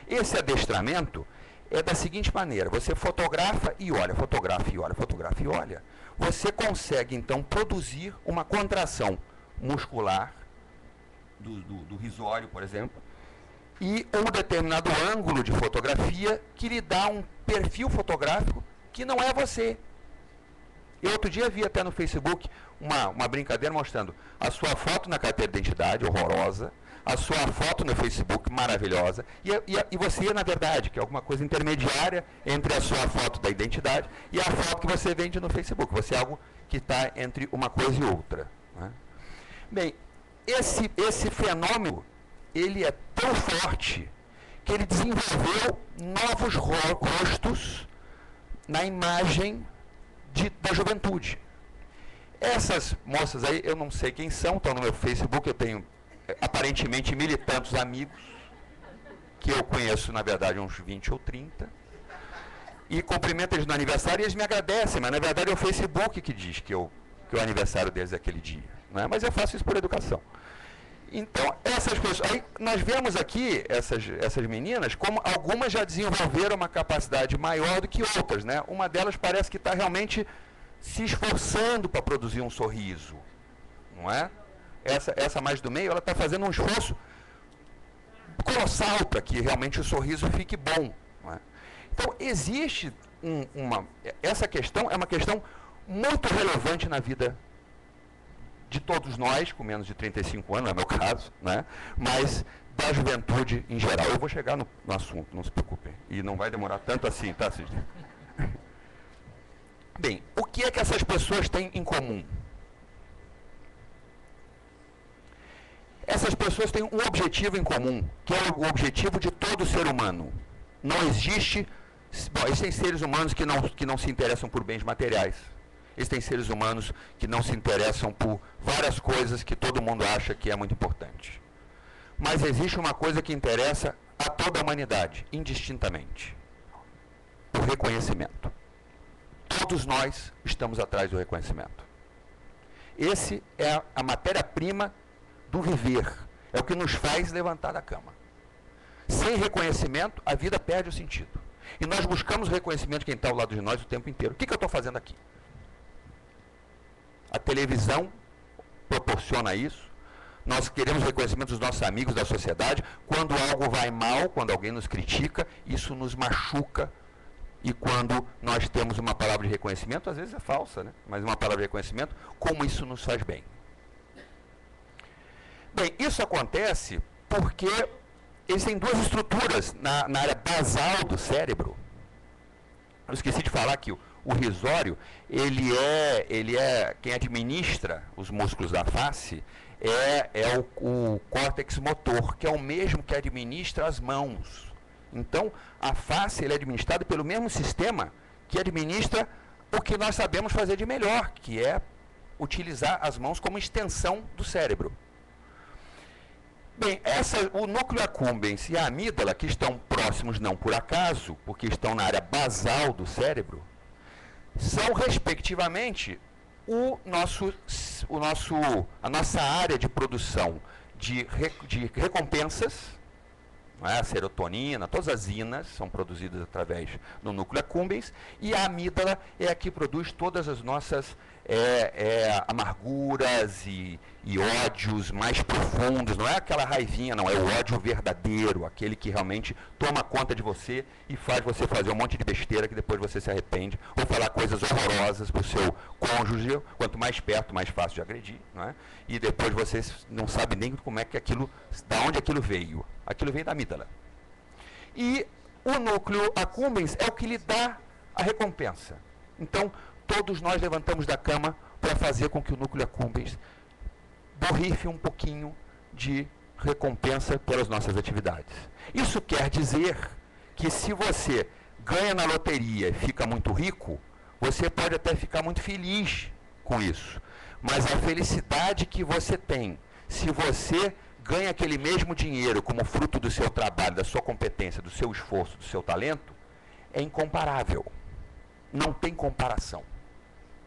Esse adestramento é da seguinte maneira: você fotografa e olha, fotografa e olha, fotografa e olha. Você consegue, então, produzir uma contração muscular do risório, por exemplo, e um determinado ângulo de fotografia que lhe dá um perfil fotográfico que não é você. Eu outro dia vi até no Facebook uma brincadeira mostrando a sua foto na carteira de identidade, horrorosa, a sua foto no Facebook, maravilhosa, e você, na verdade, que é alguma coisa intermediária entre a sua foto da identidade e a foto que você vende no Facebook. Você é algo que está entre uma coisa e outra. Né? Bem, esse fenômeno, ele é tão forte que ele desenvolveu novos rostos na imagem da juventude. Essas moças aí, eu não sei quem são, estão no meu Facebook, eu tenho aparentemente 1.000 e tantos amigos, que eu conheço, na verdade, uns 20 ou 30, e cumprimento eles no aniversário e eles me agradecem, mas na verdade é o Facebook que diz que o aniversário deles é aquele dia. Né? Mas eu faço isso por educação. Então, essas pessoas, aí nós vemos aqui essas meninas, como algumas já desenvolveram uma capacidade maior do que outras. Né? Uma delas parece que está realmente se esforçando para produzir um sorriso, não é? Essa mais do meio, ela está fazendo um esforço colossal para que realmente o sorriso fique bom. Não é? Então, existe essa questão é uma questão muito relevante na vida de todos nós, com menos de 35 anos, não é meu caso, né? Mas da juventude em geral. Eu vou chegar no assunto, não se preocupem. E não vai demorar tanto assim, tá, Cisne? Bem, o que é que essas pessoas têm em comum? Essas pessoas têm um objetivo em comum, que é o objetivo de todo ser humano. Não existe... Bom, existem seres humanos que não se interessam por bens materiais. Existem seres humanos que não se interessam por várias coisas que todo mundo acha que é muito importante. Mas existe uma coisa que interessa a toda a humanidade, indistintamente. O reconhecimento. Todos nós estamos atrás do reconhecimento. Esse é a matéria-prima do viver. É o que nos faz levantar da cama. Sem reconhecimento, a vida perde o sentido. E nós buscamos o reconhecimento de quem está ao lado de nós o tempo inteiro. O que eu estou fazendo aqui? A televisão proporciona isso. Nós queremos reconhecimento dos nossos amigos, da sociedade. Quando algo vai mal, quando alguém nos critica, isso nos machuca. E quando nós temos uma palavra de reconhecimento, às vezes é falsa, né? Mas uma palavra de reconhecimento, como isso nos faz bem. Bem, isso acontece porque existem duas estruturas na área basal do cérebro. Eu esqueci de falar que o risório, ele é quem administra os músculos da face, é o córtex motor, que é o mesmo que administra as mãos. Então, a face ele é administrada pelo mesmo sistema que administra o que nós sabemos fazer de melhor, que é utilizar as mãos como extensão do cérebro. Bem, o núcleo accumbens e a amígdala, que estão próximos não por acaso, porque estão na área basal do cérebro, são, respectivamente, a nossa área de produção de recompensas não é? A serotonina, todas as inas são produzidas através do núcleo accumbens, e a amígdala é a que produz todas as nossas amarguras e ódios mais profundos. Não é aquela raivinha, não, é o ódio verdadeiro, aquele que realmente toma conta de você e faz você fazer um monte de besteira que depois você se arrepende, ou falar coisas horrorosas para o seu cônjuge. Quanto mais perto, mais fácil de agredir, não é? E depois você não sabe nem como é que aquilo, da onde aquilo veio. Aquilo veio da amígdala. E o núcleo accumbens é o que lhe dá a recompensa. Então, todos nós levantamos da cama para fazer com que o núcleo accumbens borrife um pouquinho de recompensa pelas nossas atividades. Isso quer dizer que se você ganha na loteria e fica muito rico, você pode até ficar muito feliz com isso. Mas a felicidade que você tem, se você ganha aquele mesmo dinheiro como fruto do seu trabalho, da sua competência, do seu esforço, do seu talento, é incomparável. Não tem comparação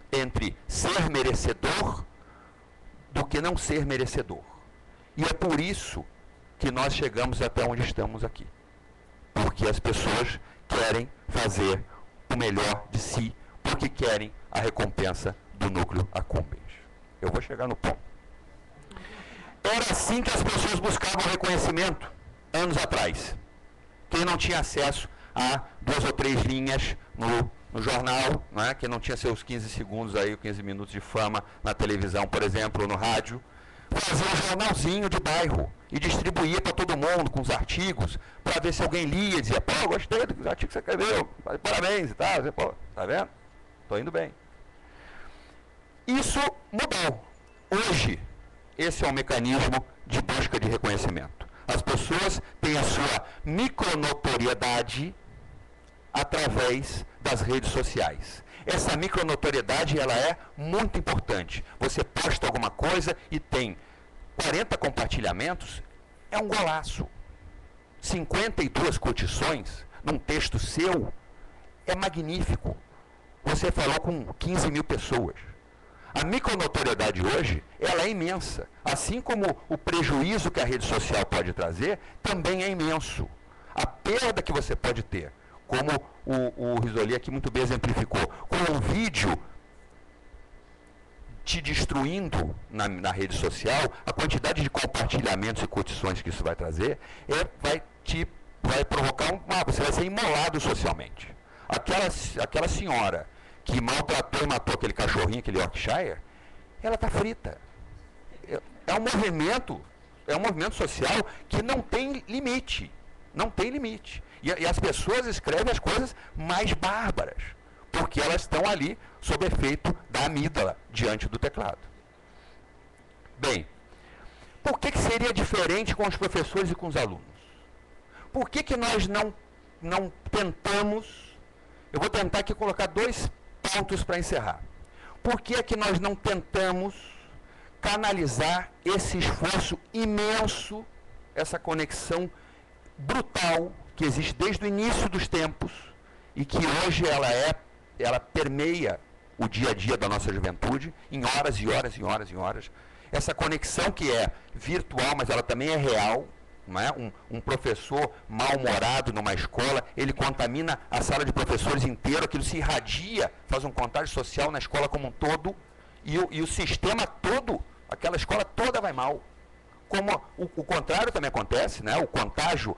entre ser merecedor do que não ser merecedor. E é por isso que nós chegamos até onde estamos aqui. Porque as pessoas querem fazer o melhor de si, porque querem a recompensa do núcleo accumbens. Eu vou chegar no ponto. Era assim que as pessoas buscavam reconhecimento anos atrás. Quem não tinha acesso a 2 ou 3 linhas no jornal, né, que não tinha seus 15 segundos aí, 15 minutos de fama na televisão, por exemplo, ou no rádio, fazia um jornalzinho de bairro e distribuía para todo mundo com os artigos, para ver se alguém lia e dizia, pô, gostei do artigo que você escreveu, parabéns e tal, você, pô, tá vendo? Estou indo bem. Isso mudou. Hoje, esse é um mecanismo de busca de reconhecimento. As pessoas têm a sua micronotoriedade através das redes sociais. Essa micronotoriedade, ela é muito importante. Você posta alguma coisa e tem 40 compartilhamentos, é um golaço. 52 curtições num texto seu é magnífico. Você falou com 15 mil pessoas. A micronotoriedade hoje, ela é imensa. Assim como o prejuízo que a rede social pode trazer, também é imenso. A perda que você pode ter, como o Risoli aqui muito bem exemplificou, com um vídeo te destruindo na rede social, a quantidade de compartilhamentos e curtições que isso vai trazer, vai provocar você vai ser imolado socialmente. Aquela senhora que maltratou e matou aquele cachorrinho, aquele Yorkshire, ela está frita. É um movimento social que não tem limite. Não tem limite. E as pessoas escrevem as coisas mais bárbaras, porque elas estão ali sob efeito da amígdala, diante do teclado. Bem, por que seria diferente com os professores e com os alunos? Por que nós não tentamos... Eu vou tentar aqui colocar 2 pontos para encerrar. Por que é que nós não tentamos canalizar esse esforço imenso, essa conexão brutal que existe desde o início dos tempos e que hoje ela permeia o dia a dia da nossa juventude em horas e horas e horas e horas. Essa conexão que é virtual, mas ela também é real. Não é? Um professor mal-humorado numa escola, ele contamina a sala de professores inteira, aquilo se irradia, faz um contágio social na escola como um todo, e o sistema todo, aquela escola toda vai mal. Como o contrário também acontece, né? O contágio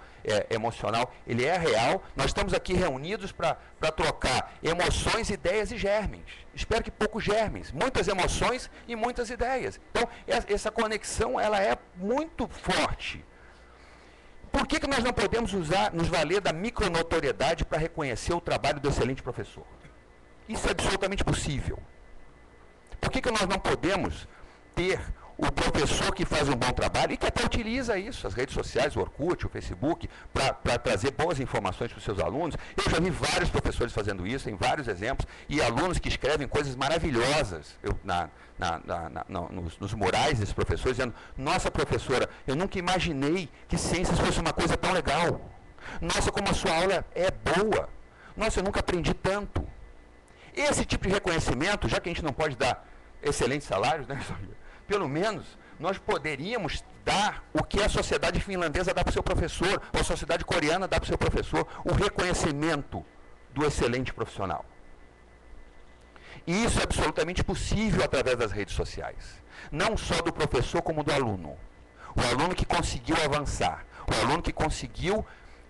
emocional, ele é real. Nós estamos aqui reunidos para trocar emoções, ideias e germes. Espero que poucos germes, muitas emoções e muitas ideias. Então, essa conexão, ela é muito forte. Por que nós não podemos nos valer da micronotoriedade para reconhecer o trabalho do excelente professor? Isso é absolutamente possível. Por que nós não podemos ter o professor que faz um bom trabalho e que até utiliza isso, as redes sociais, o Orkut, o Facebook, para trazer boas informações para os seus alunos? Eu já vi vários professores fazendo isso, tem vários exemplos, e alunos que escrevem coisas maravilhosas nos murais desses professores, dizendo, nossa professora, eu nunca imaginei que ciências fosse uma coisa tão legal. Nossa, como a sua aula é boa. Nossa, eu nunca aprendi tanto. Esse tipo de reconhecimento, já que a gente não pode dar excelentes salários, né, pelo menos nós poderíamos dar o que a sociedade finlandesa dá para o seu professor, ou a sociedade coreana dá para o seu professor, o reconhecimento do excelente profissional. E isso é absolutamente possível através das redes sociais. Não só do professor, como do aluno. O aluno que conseguiu avançar, o aluno que conseguiu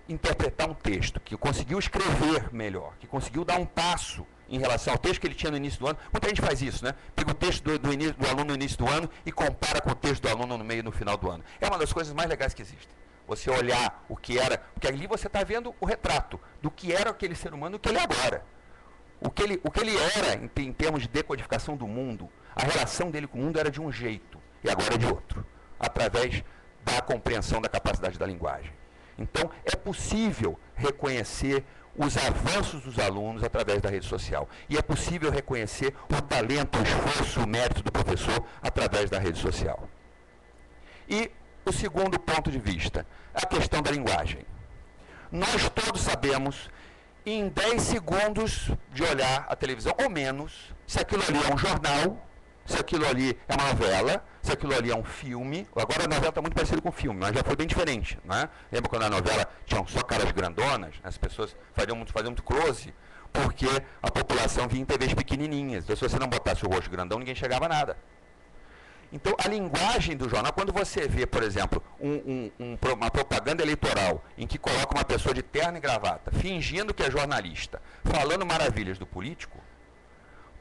interpretar um texto, que conseguiu escrever melhor, que conseguiu dar um passo em relação ao texto que ele tinha no início do ano. Muita gente faz isso, né? Pega o texto do aluno no início do ano e compara com o texto do aluno no meio e no final do ano. É uma das coisas mais legais que existem. Você olhar o que era, porque ali você está vendo o retrato do que era aquele ser humano e o que ele é agora. O que ele era em termos de decodificação do mundo, a relação dele com o mundo era de um jeito e agora é de outro, através da compreensão da capacidade da linguagem. Então, é possível reconhecer os avanços dos alunos através da rede social. E é possível reconhecer o talento, o esforço, o mérito do professor através da rede social. E o segundo ponto de vista, a questão da linguagem. Nós todos sabemos, em 10 segundos de olhar a televisão, ou menos, se aquilo ali é um jornal, se aquilo ali é uma novela, se aquilo ali é um filme. Agora a novela está muito parecida com o filme, mas já foi bem diferente, né? Lembra quando a novela tinha só caras grandonas, as pessoas faziam muito close, porque a população via em TVs pequenininhas. Então, se você não botasse o rosto grandão, ninguém chegava a nada. Então, a linguagem do jornal, quando você vê, por exemplo, uma propaganda eleitoral em que coloca uma pessoa de terno e gravata, fingindo que é jornalista, falando maravilhas do político,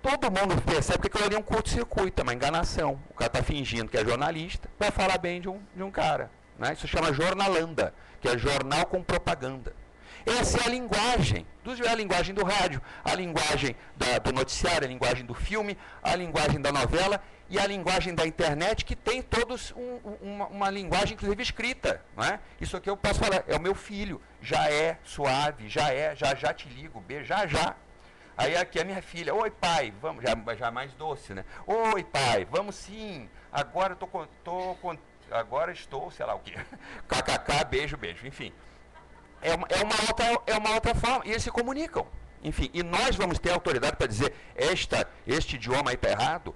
todo mundo percebe que aquilo ali é um curto-circuito, é uma enganação. O cara está fingindo que é jornalista, vai falar bem de um cara. Né? Isso chama jornalanda, que é jornal com propaganda. Essa é a linguagem do rádio, a linguagem do noticiário, a linguagem do filme, a linguagem da novela e a linguagem da internet, que tem todos uma linguagem, inclusive, escrita. Não é? Isso aqui eu posso falar, é o meu filho, já é suave, já te ligo, beijo, já. Aí aqui a minha filha, oi pai, vamos, já mais doce, né? Oi pai, vamos sim, agora agora estou, sei lá o quê, kkk, beijo, enfim. É uma outra forma, e eles se comunicam. Enfim, e nós vamos ter autoridade para dizer, este idioma aí está errado,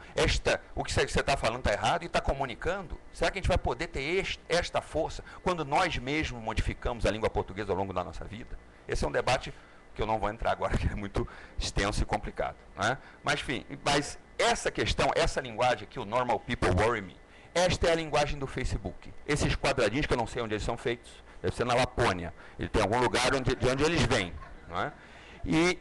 o que você está falando está errado e está comunicando. Será que a gente vai poder ter esta força quando nós mesmos modificamos a língua portuguesa ao longo da nossa vida? Esse é um debate que eu não vou entrar agora, que é muito extenso e complicado. Né? Mas, enfim, essa questão, essa linguagem aqui, o normal people worry me, esta é a linguagem do Facebook. Esses quadradinhos, que eu não sei onde eles são feitos, deve ser na Lapônia, ele tem algum lugar de onde eles vêm. Não é? E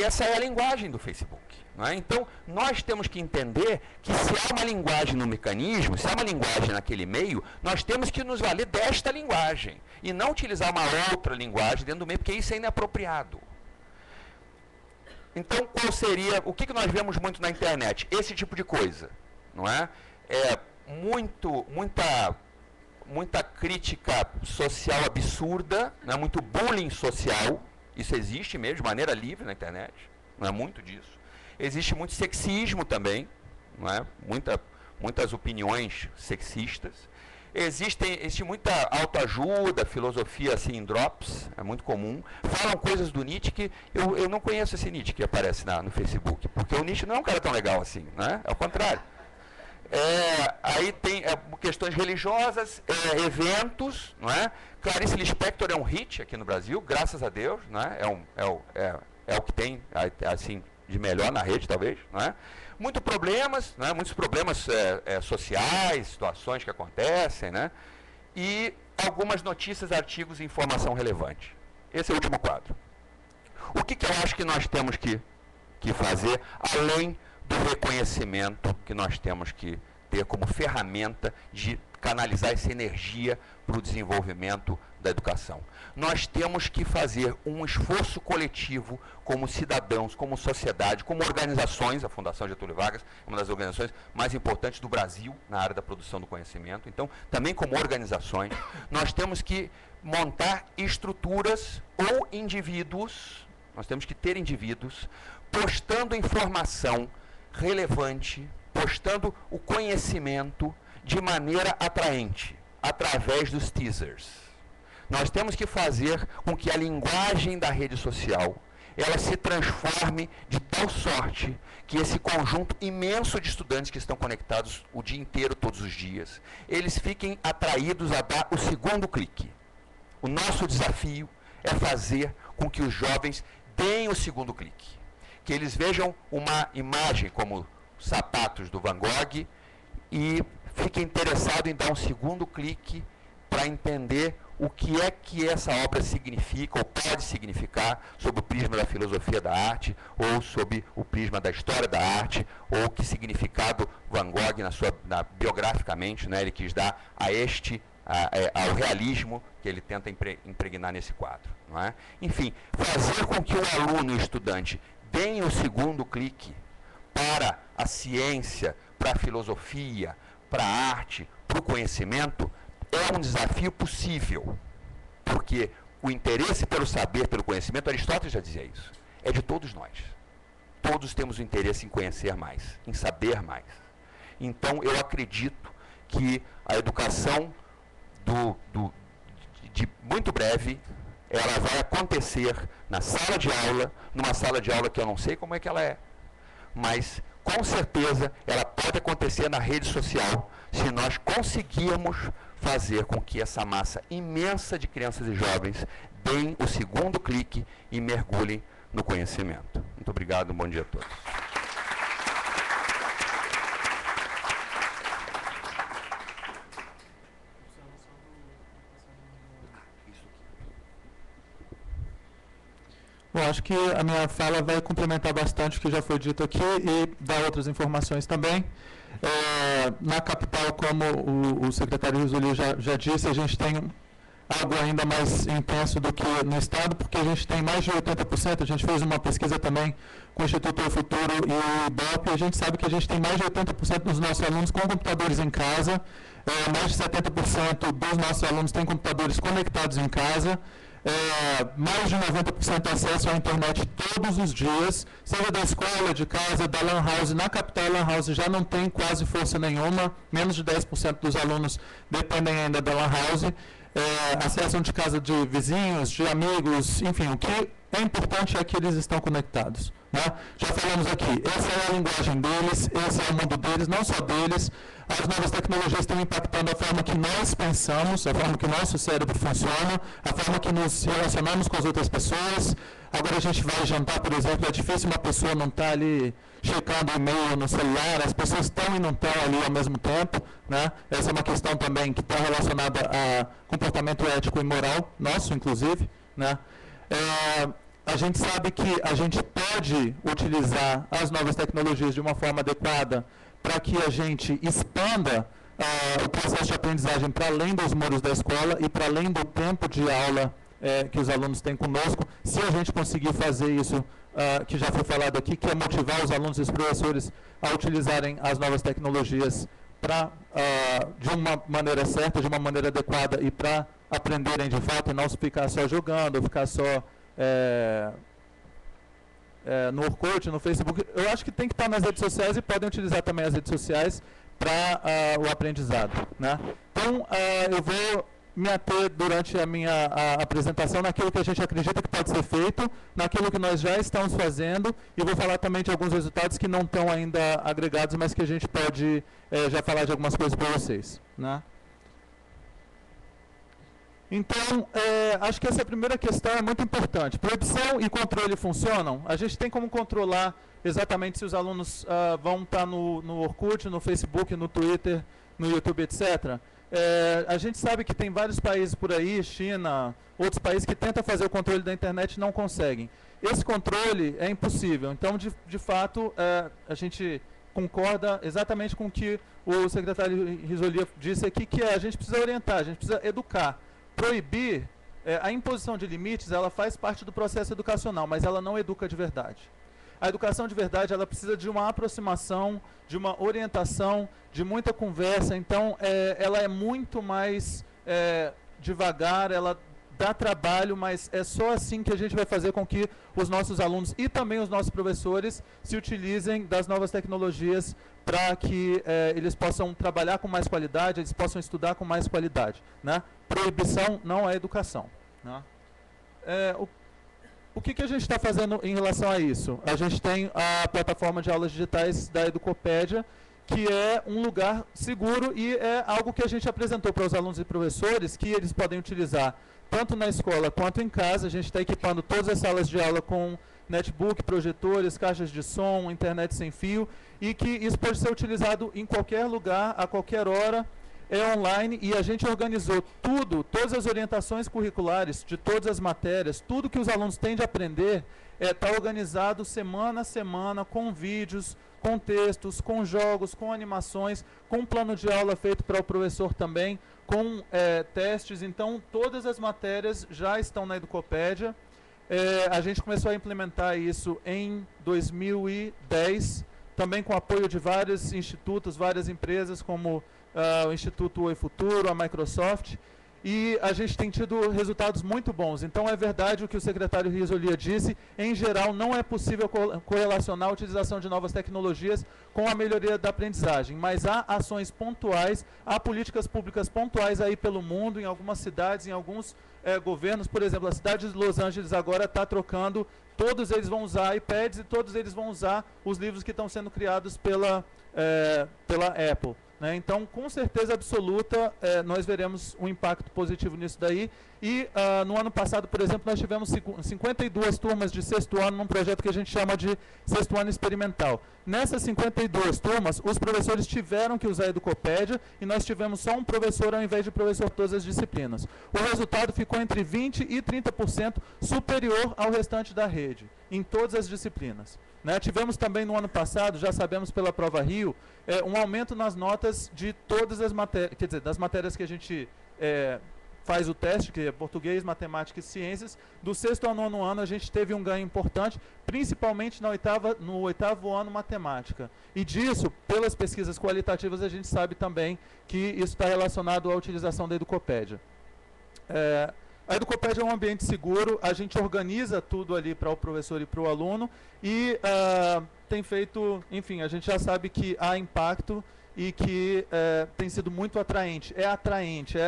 essa é a linguagem do Facebook. Não é? Então, nós temos que entender que se há uma linguagem no mecanismo, se há uma linguagem naquele meio, nós temos que nos valer desta linguagem e não utilizar uma outra linguagem dentro do meio, porque isso é inapropriado. Então, qual seria, o que nós vemos muito na internet? Esse tipo de coisa, não é? Muita crítica social absurda, né? Muito bullying social, isso existe mesmo, de maneira livre na internet, não é muito disso. Existe muito sexismo também, não é? Muitas opiniões sexistas. Existe muita autoajuda, filosofia assim em drops, é muito comum. Falam coisas do Nietzsche que eu não conheço esse Nietzsche que aparece no Facebook, porque o Nietzsche não é um cara tão legal assim, né? É o contrário. Aí tem questões religiosas, eventos, não é? Clarice Lispector é um hit aqui no Brasil, graças a Deus, não é? É o que tem, assim, de melhor na rede, talvez, não é? Muitos problemas sociais, situações que acontecem, né? E algumas notícias, artigos e informação relevante. Esse é o último quadro. O que eu acho que nós temos que fazer, além do reconhecimento que nós temos que ter como ferramenta de canalizar essa energia para o desenvolvimento da educação? Nós temos que fazer um esforço coletivo como cidadãos, como sociedade, como organizações. A Fundação Getúlio Vargas é uma das organizações mais importantes do Brasil na área da produção do conhecimento. Então, também como organizações, nós temos que montar estruturas ou indivíduos, nós temos que ter indivíduos postando informação relevante, postando o conhecimento de maneira atraente, através dos teasers. Nós temos que fazer com que a linguagem da rede social ela se transforme de tal sorte que esse conjunto imenso de estudantes que estão conectados o dia inteiro, todos os dias, eles fiquem atraídos a dar o segundo clique. O nosso desafio é fazer com que os jovens deem o segundo clique. Que eles vejam uma imagem como sapatos do Van Gogh e fiquem interessados em dar um segundo clique para entender o que é que essa obra significa ou pode significar sob o prisma da filosofia da arte ou sob o prisma da história da arte, ou que significado Van Gogh, biograficamente, né, ele quis dar ao realismo que ele tenta impregnar nesse quadro. Não é? Enfim, fazer com que o aluno e o estudante deem o segundo clique para a ciência, para a filosofia, para a arte, para o conhecimento, é um desafio possível, porque o interesse pelo saber, pelo conhecimento, Aristóteles já dizia isso, é de todos nós. Todos temos o interesse em conhecer mais, em saber mais. Então, eu acredito que a educação de muito breve, ela vai acontecer na sala de aula, numa sala de aula que eu não sei como é que ela é, mas com certeza ela pode acontecer na rede social, se nós conseguirmos fazer com que essa massa imensa de crianças e jovens deem o segundo clique e mergulhem no conhecimento. Muito obrigado, um bom dia a todos. Bom, acho que a minha fala vai complementar bastante o que já foi dito aqui e dar outras informações também. Na capital, como o secretário Risoli já disse, a gente tem algo ainda mais intenso do que no estado, porque a gente tem mais de 80%, a gente fez uma pesquisa também com o Instituto do Futuro e o IBOP, e a gente sabe que a gente tem mais de 80% dos nossos alunos com computadores em casa, mais de 70% dos nossos alunos têm computadores conectados em casa, mais de 90% acesso à internet todos os dias, seja da escola, de casa, da Lan House. Na capital, a Lan House já não tem quase força nenhuma, menos de 10% dos alunos dependem ainda da Lan House. Acessam de casa de vizinhos, de amigos, enfim, o que é importante é que eles estão conectados. Né? Já falamos aqui, essa é a linguagem deles, esse é o mundo deles, não só deles. As novas tecnologias estão impactando a forma que nós pensamos, a forma que o nosso cérebro funciona, a forma que nos relacionamos com as outras pessoas. Agora a gente vai jantar, por exemplo, é difícil uma pessoa não estar ali checando o e-mail no celular, as pessoas estão e não estão ali ao mesmo tempo. Né? Essa é uma questão também que está relacionada a comportamento ético e moral, nosso inclusive. Né? A gente sabe que a gente pode utilizar as novas tecnologias de uma forma adequada para que a gente expanda o processo de aprendizagem para além dos muros da escola e para além do tempo de aula que os alunos têm conosco, se a gente conseguir fazer isso, que já foi falado aqui, que é motivar os alunos e os professores a utilizarem as novas tecnologias de uma maneira certa, de uma maneira adequada e para aprenderem de fato e não ficar só jogando, ou ficar só no Orkut, no Facebook. Eu acho que tem que estar nas redes sociais e podem utilizar também as redes sociais para o aprendizado. Né? Então, eu vou me ater durante a minha apresentação naquilo que a gente acredita que pode ser feito, naquilo que nós já estamos fazendo, e vou falar também de alguns resultados que não estão ainda agregados, mas que a gente pode já falar de algumas coisas para vocês. Né? Então, acho que essa primeira questão é muito importante. Proibição e controle funcionam? A gente tem como controlar exatamente se os alunos vão estar no Orkut, no Facebook, no Twitter, no YouTube, etc. A gente sabe que tem vários países por aí, China, outros países que tentam fazer o controle da internet e não conseguem. Esse controle é impossível. Então, de fato, a gente concorda exatamente com o que o secretário Risoli disse aqui, que a gente precisa orientar, a gente precisa educar. Proibir, a imposição de limites, ela faz parte do processo educacional, mas ela não educa de verdade. A educação de verdade, ela precisa de uma aproximação, de uma orientação, de muita conversa. Então, ela é muito mais devagar, ela dá trabalho, mas é só assim que a gente vai fazer com que os nossos alunos e também os nossos professores se utilizem das novas tecnologias para que eles possam trabalhar com mais qualidade, eles possam estudar com mais qualidade. Né? Proibição não é educação. Né? O que a gente está fazendo em relação a isso? A gente tem a plataforma de aulas digitais da Educopédia, que é um lugar seguro e é algo que a gente apresentou para os alunos e professores, que eles podem utilizar tanto na escola quanto em casa. A gente está equipando todas as salas de aula com netbook, projetores, caixas de som, internet sem fio, e que isso pode ser utilizado em qualquer lugar, a qualquer hora, é online, e a gente organizou tudo, todas as orientações curriculares de todas as matérias, tudo que os alunos têm de aprender, está organizado semana a semana, com vídeos, com textos, com jogos, com animações, com um plano de aula feito para o professor também, com testes. Então, todas as matérias já estão na Educopédia. A gente começou a implementar isso em 2010, também com apoio de vários institutos, várias empresas, como o Instituto Oi Futuro, a Microsoft, e a gente tem tido resultados muito bons. Então, é verdade o que o secretário Risolia disse, em geral, não é possível correlacionar a utilização de novas tecnologias com a melhoria da aprendizagem, mas há ações pontuais, há políticas públicas pontuais aí pelo mundo, em algumas cidades, em alguns governos. Por exemplo, a cidade de Los Angeles agora está trocando, todos eles vão usar iPads e todos eles vão usar os livros que estão sendo criados pela Apple. Então, com certeza absoluta, nós veremos um impacto positivo nisso daí. E no ano passado, por exemplo, nós tivemos 52 turmas de sexto ano num projeto que a gente chama de sexto ano experimental. Nessas 52 turmas, os professores tiveram que usar a Educopédia e nós tivemos só um professor ao invés de professor todas as disciplinas. O resultado ficou entre 20% e 30% superior ao restante da rede, em todas as disciplinas. Tivemos também no ano passado, já sabemos pela Prova Rio, um aumento nas notas de todas as matérias, quer dizer, das matérias que a gente faz o teste, que é português, matemática e ciências. Do sexto ao nono ano a gente teve um ganho importante, principalmente no oitavo ano matemática. E disso, pelas pesquisas qualitativas, a gente sabe também que isso está relacionado à utilização da Educopédia. A Educopédia é um ambiente seguro, a gente organiza tudo ali para o professor e para o aluno, e tem feito, enfim, a gente já sabe que há impacto e que tem sido muito atraente. É atraente,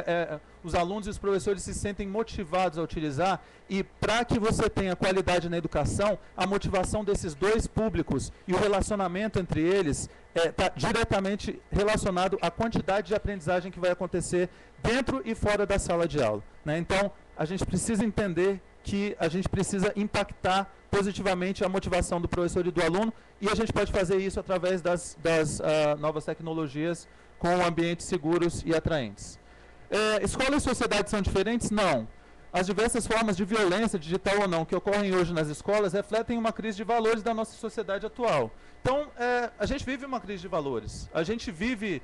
os alunos e os professores se sentem motivados a utilizar, e para que você tenha qualidade na educação, a motivação desses dois públicos e o relacionamento entre eles está diretamente relacionado à quantidade de aprendizagem que vai acontecer dentro e fora da sala de aula. Então, a gente precisa entender que a gente precisa impactar positivamente a motivação do professor e do aluno, e a gente pode fazer isso através das novas tecnologias com ambientes seguros e atraentes. Escola e sociedade são diferentes? Não. As diversas formas de violência, digital ou não, que ocorrem hoje nas escolas, refletem uma crise de valores da nossa sociedade atual. Então, a gente vive uma crise de valores. A gente vive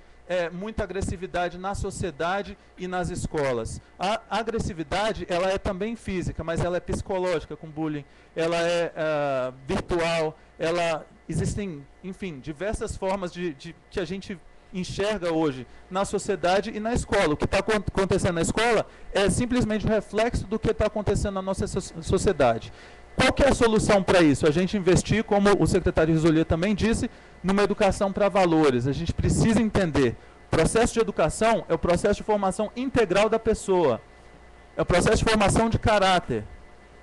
muita agressividade na sociedade e nas escolas. A agressividade, ela é também física, mas ela é psicológica, com bullying, ela é virtual, existem, enfim, diversas formas que a gente enxerga hoje na sociedade e na escola. O que está acontecendo na escola é simplesmente o reflexo do que está acontecendo na nossa sociedade. Qual que é a solução para isso? A gente investir, como o secretário Risolia também disse, numa educação para valores. A gente precisa entender, o processo de educação é o processo de formação integral da pessoa, é o processo de formação de caráter.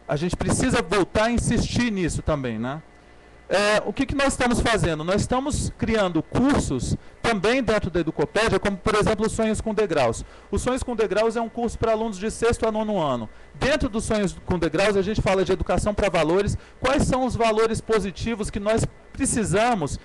A gente precisa voltar a insistir nisso também, né? O que nós estamos fazendo? Nós estamos criando cursos também dentro da Educopédia, como, por exemplo, o Sonhos com Degraus. O Sonhos com Degraus é um curso para alunos de sexto a nono ano. Dentro do Sonhos com Degraus, a gente fala de educação para valores. Quais são os valores positivos que nós precisamos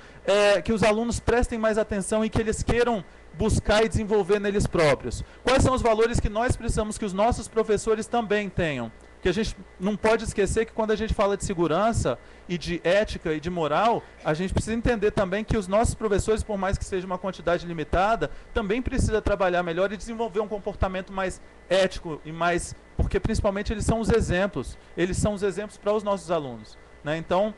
que os alunos prestem mais atenção e que eles queiram buscar e desenvolver neles próprios? Quais são os valores que nós precisamos que os nossos professores também tenham? Que a gente não pode esquecer que quando a gente fala de segurança e de ética e de moral, a gente precisa entender também que os nossos professores, por mais que seja uma quantidade limitada, também precisa trabalhar melhor e desenvolver um comportamento mais ético e mais... Porque principalmente eles são os exemplos para os nossos alunos, né? Então,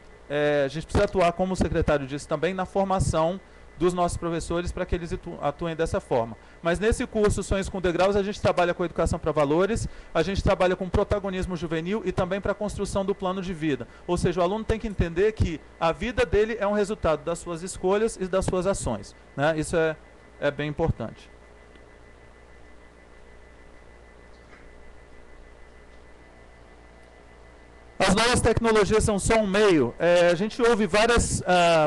a gente precisa atuar, como o secretário disse também, na formação dos nossos professores para que eles atuem dessa forma. Mas nesse curso Sonhos com Degraus, a gente trabalha com educação para valores, a gente trabalha com protagonismo juvenil e também para a construção do plano de vida. Ou seja, o aluno tem que entender que a vida dele é um resultado das suas escolhas e das suas ações, né? Isso é bem importante. As novas tecnologias são só um meio. A gente ouve várias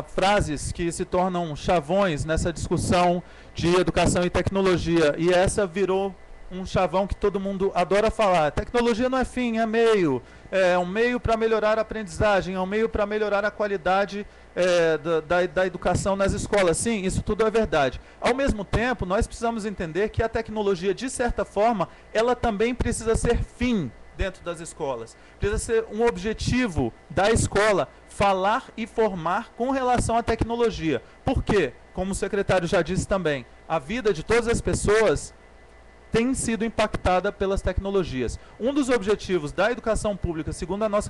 frases que se tornam chavões nessa discussão de educação e tecnologia, e essa virou um chavão que todo mundo adora falar. Tecnologia não é fim, é meio. É um meio para melhorar a aprendizagem, é um meio para melhorar a qualidade da educação nas escolas. Sim, isso tudo é verdade. Ao mesmo tempo, nós precisamos entender que a tecnologia, de certa forma, ela também precisa ser fim dentro das escolas. Precisa ser um objetivo da escola falar e formar com relação à tecnologia. Por quê? Como o secretário já disse também, a vida de todas as pessoas tem sido impactada pelas tecnologias. Um dos objetivos da educação pública, segundo a nossa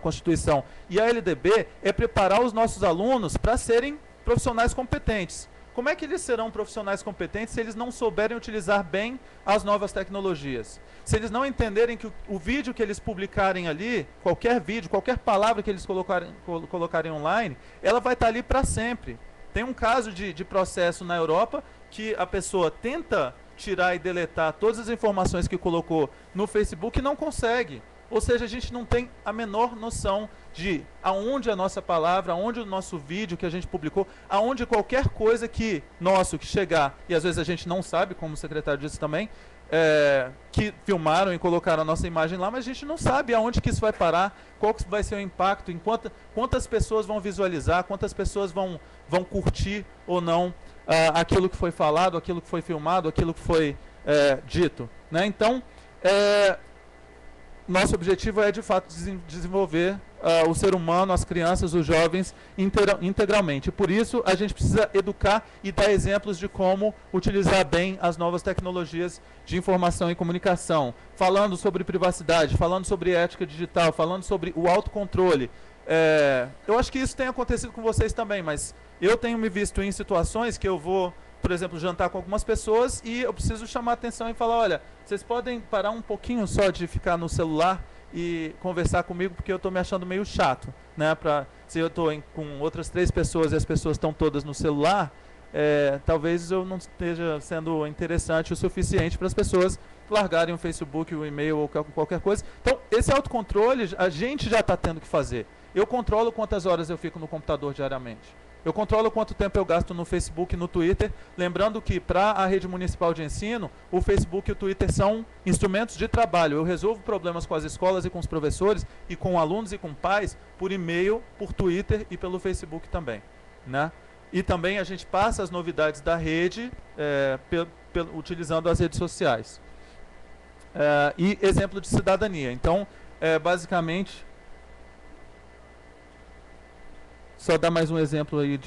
Constituição e a LDB, é preparar os nossos alunos para serem profissionais competentes. Como é que eles serão profissionais competentes se eles não souberem utilizar bem as novas tecnologias? Se eles não entenderem que o vídeo que eles publicarem ali, qualquer vídeo, qualquer palavra que eles colocarem online, ela vai estar ali para sempre. Tem um caso de processo na Europa que a pessoa tenta tirar e deletar todas as informações que colocou no Facebook e não consegue. Ou seja, a gente não tem a menor noção de aonde a nossa palavra, aonde o nosso vídeo que a gente publicou, aonde qualquer coisa que chegar, e às vezes a gente não sabe, como o secretário disse também, que filmaram e colocaram a nossa imagem lá, mas a gente não sabe aonde que isso vai parar, qual que vai ser o impacto, quantas pessoas vão visualizar, quantas pessoas vão curtir ou não aquilo que foi falado, aquilo que foi filmado, aquilo que foi dito, né? Então, nosso objetivo é, de fato, desenvolver o ser humano, as crianças, os jovens, integralmente. Por isso, a gente precisa educar e dar exemplos de como utilizar bem as novas tecnologias de informação e comunicação, falando sobre privacidade, falando sobre ética digital, falando sobre o autocontrole. Eu acho que isso tem acontecido com vocês também, mas eu tenho me visto em situações que eu vou, por exemplo, jantar com algumas pessoas e eu preciso chamar a atenção e falar, olha, vocês podem parar um pouquinho só de ficar no celular e conversar comigo, porque eu estou me achando meio chato, né? Se eu estou com outras 3 pessoas e as pessoas estão todas no celular, talvez eu não esteja sendo interessante o suficiente para as pessoas largarem o Facebook, o e-mail ou qualquer coisa. Então, esse autocontrole a gente já está tendo que fazer. Eu controlo quantas horas eu fico no computador diariamente. Eu controlo quanto tempo eu gasto no Facebook e no Twitter, lembrando que para a rede municipal de ensino, o Facebook e o Twitter são instrumentos de trabalho. Eu resolvo problemas com as escolas e com os professores, e com alunos e com pais, por e-mail, por Twitter e pelo Facebook também, né? E também a gente passa as novidades da rede utilizando as redes sociais. E exemplo de cidadania. Então, basicamente... Só dar mais um exemplo aí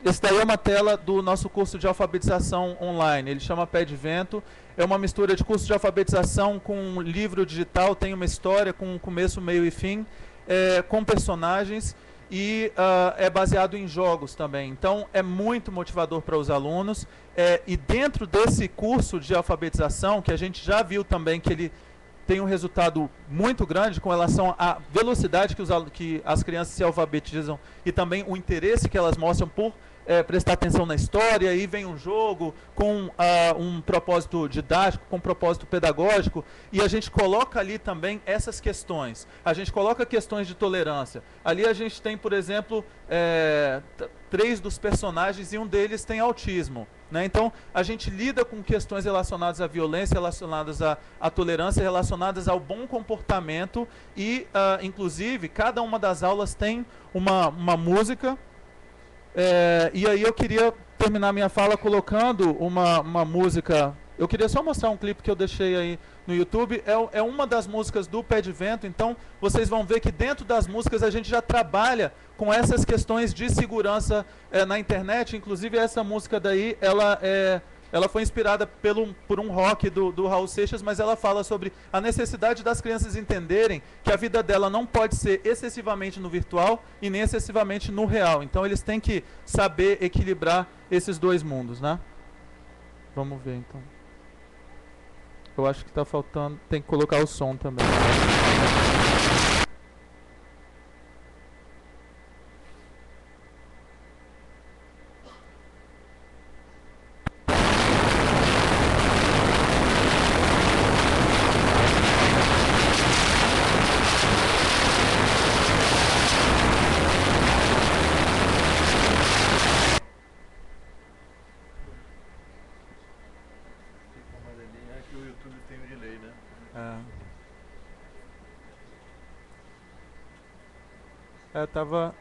esse daí é uma tela do nosso curso de alfabetização online. Ele chama Pé de Vento. É uma mistura de curso de alfabetização com um livro digital. Tem uma história com começo, meio e fim, com personagens, e é baseado em jogos também. Então, é muito motivador para os alunos. E dentro desse curso de alfabetização, que a gente já viu também que ele tem um resultado muito grande com relação à velocidade que as crianças se alfabetizam e também o interesse que elas mostram por prestar atenção na história, e vem um jogo com um propósito didático, com um propósito pedagógico, e a gente coloca ali também essas questões. A gente coloca questões de tolerância. Ali a gente tem, por exemplo, 3 dos personagens e um deles tem autismo, né? Então, a gente lida com questões relacionadas à violência, relacionadas à tolerância, relacionadas ao bom comportamento e, inclusive, cada uma das aulas tem uma música. E aí eu queria terminar minha fala colocando uma música. Eu queria só mostrar um clipe que eu deixei aí no YouTube. É uma das músicas do Pé de Vento. Então, vocês vão ver que dentro das músicas a gente já trabalha com essas questões de segurança na internet. Inclusive, essa música daí, ela foi inspirada por um rock do Raul Seixas, mas ela fala sobre a necessidade das crianças entenderem que a vida dela não pode ser excessivamente no virtual e nem excessivamente no real. Então, eles têm que saber equilibrar esses 2 mundos, né? Vamos ver, então. Eu acho que está faltando... Tem que colocar o som também. Estava...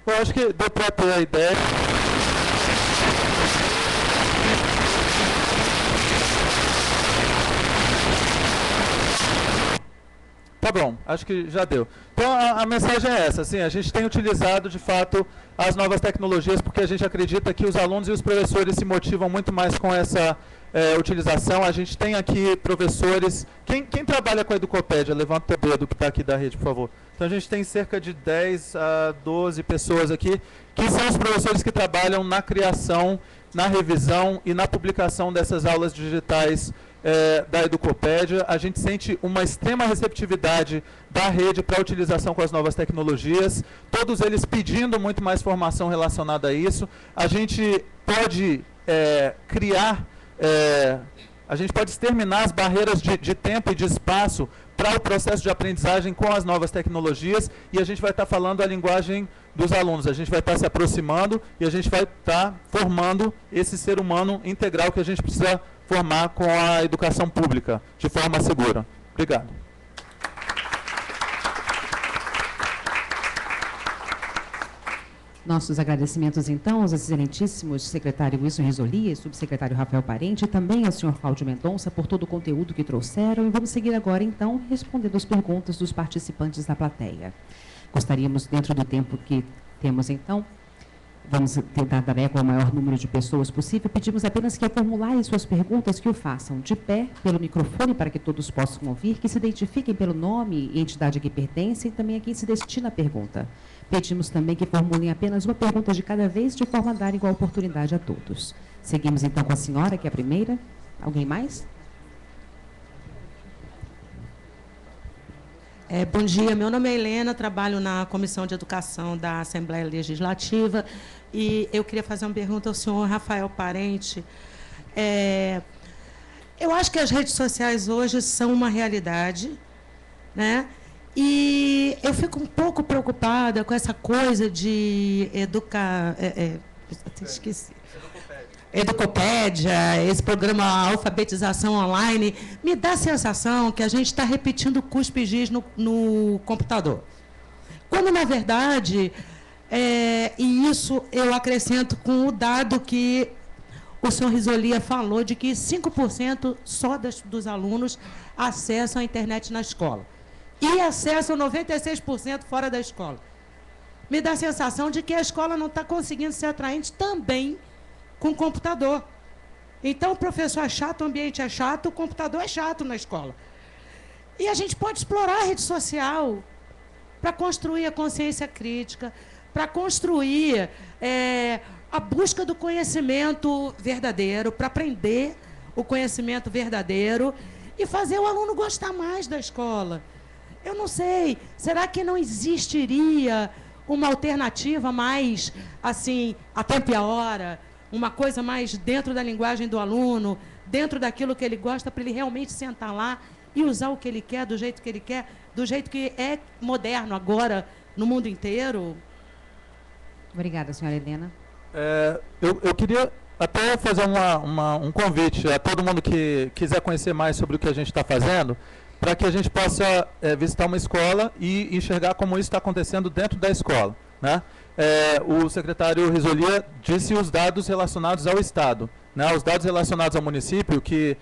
Eu acho que deu para ter a ideia. Tá bom, acho que já deu. Então a mensagem é essa, assim, a gente tem utilizado de fato as novas tecnologias porque a gente acredita que os alunos e os professores se motivam muito mais com essa utilização. A gente tem aqui professores... Quem trabalha com a Educopédia? Levanta o dedo que está aqui da rede, por favor. Então a gente tem cerca de 10 a 12 pessoas aqui, que são os professores que trabalham na criação, na revisão e na publicação dessas aulas digitais da Educopédia. A gente sente uma extrema receptividade da rede para a utilização com as novas tecnologias, todos eles pedindo muito mais formação relacionada a isso. A gente pode criar, a gente pode exterminar as barreiras de tempo e de espaço para o processo de aprendizagem com as novas tecnologias, e a gente vai estar falando a linguagem dos alunos, a gente vai estar se aproximando e a gente vai estar formando esse ser humano integral que a gente precisa formar com a educação pública, de forma segura. Obrigado. Nossos agradecimentos, então, aos excelentíssimos secretário Wilson Risoli e subsecretário Rafael Parente, e também ao senhor Cláudio Mendonça por todo o conteúdo que trouxeram. E vamos seguir agora, então, respondendo as perguntas dos participantes da plateia. Gostaríamos, dentro do tempo que temos, então, vamos tentar dar eco ao maior número de pessoas possível. Pedimos apenas que, ao formularem suas perguntas, que o façam de pé, pelo microfone, para que todos possam ouvir, que se identifiquem pelo nome e entidade a que pertencem e também a quem se destina a pergunta. Pedimos também que formulem apenas uma pergunta de cada vez, de forma a dar igual oportunidade a todos. Seguimos, então, com a senhora, que é a primeira. Alguém mais? Bom dia, meu nome é Helena, trabalho na Comissão de Educação da Assembleia Legislativa e eu queria fazer uma pergunta ao senhor Rafael Parente. Eu acho que as redes sociais hoje são uma realidade, né? E eu fico um pouco preocupada com essa coisa de esqueci. Educopédia, esse programa Alfabetização Online, me dá a sensação que a gente está repetindo cuspe-giz no computador. Quando, na verdade, e isso eu acrescento com o dado que o senhor Risoli falou, de que 5% só dos alunos acessam a internet na escola. E acessam 96% fora da escola. Me dá a sensação de que a escola não está conseguindo ser atraente também com o computador. Então, o professor é chato, o ambiente é chato, o computador é chato na escola. E a gente pode explorar a rede social para construir a consciência crítica, para construir a busca do conhecimento verdadeiro, para aprender o conhecimento verdadeiro e fazer o aluno gostar mais da escola. Eu não sei, será que não existiria uma alternativa mais, assim, a tempo e a hora, uma coisa mais dentro da linguagem do aluno, dentro daquilo que ele gosta, para ele realmente sentar lá e usar o que ele quer, do jeito que ele quer, do jeito que é moderno agora no mundo inteiro? Obrigada, senhora Helena. Eu queria até fazer um convite a todo mundo que quiser conhecer mais sobre o que a gente está fazendo, para que a gente possa visitar uma escola e enxergar como isso está acontecendo dentro da escola, né? O secretário Risoli disse os dados relacionados ao Estado, né? Os dados relacionados ao município, que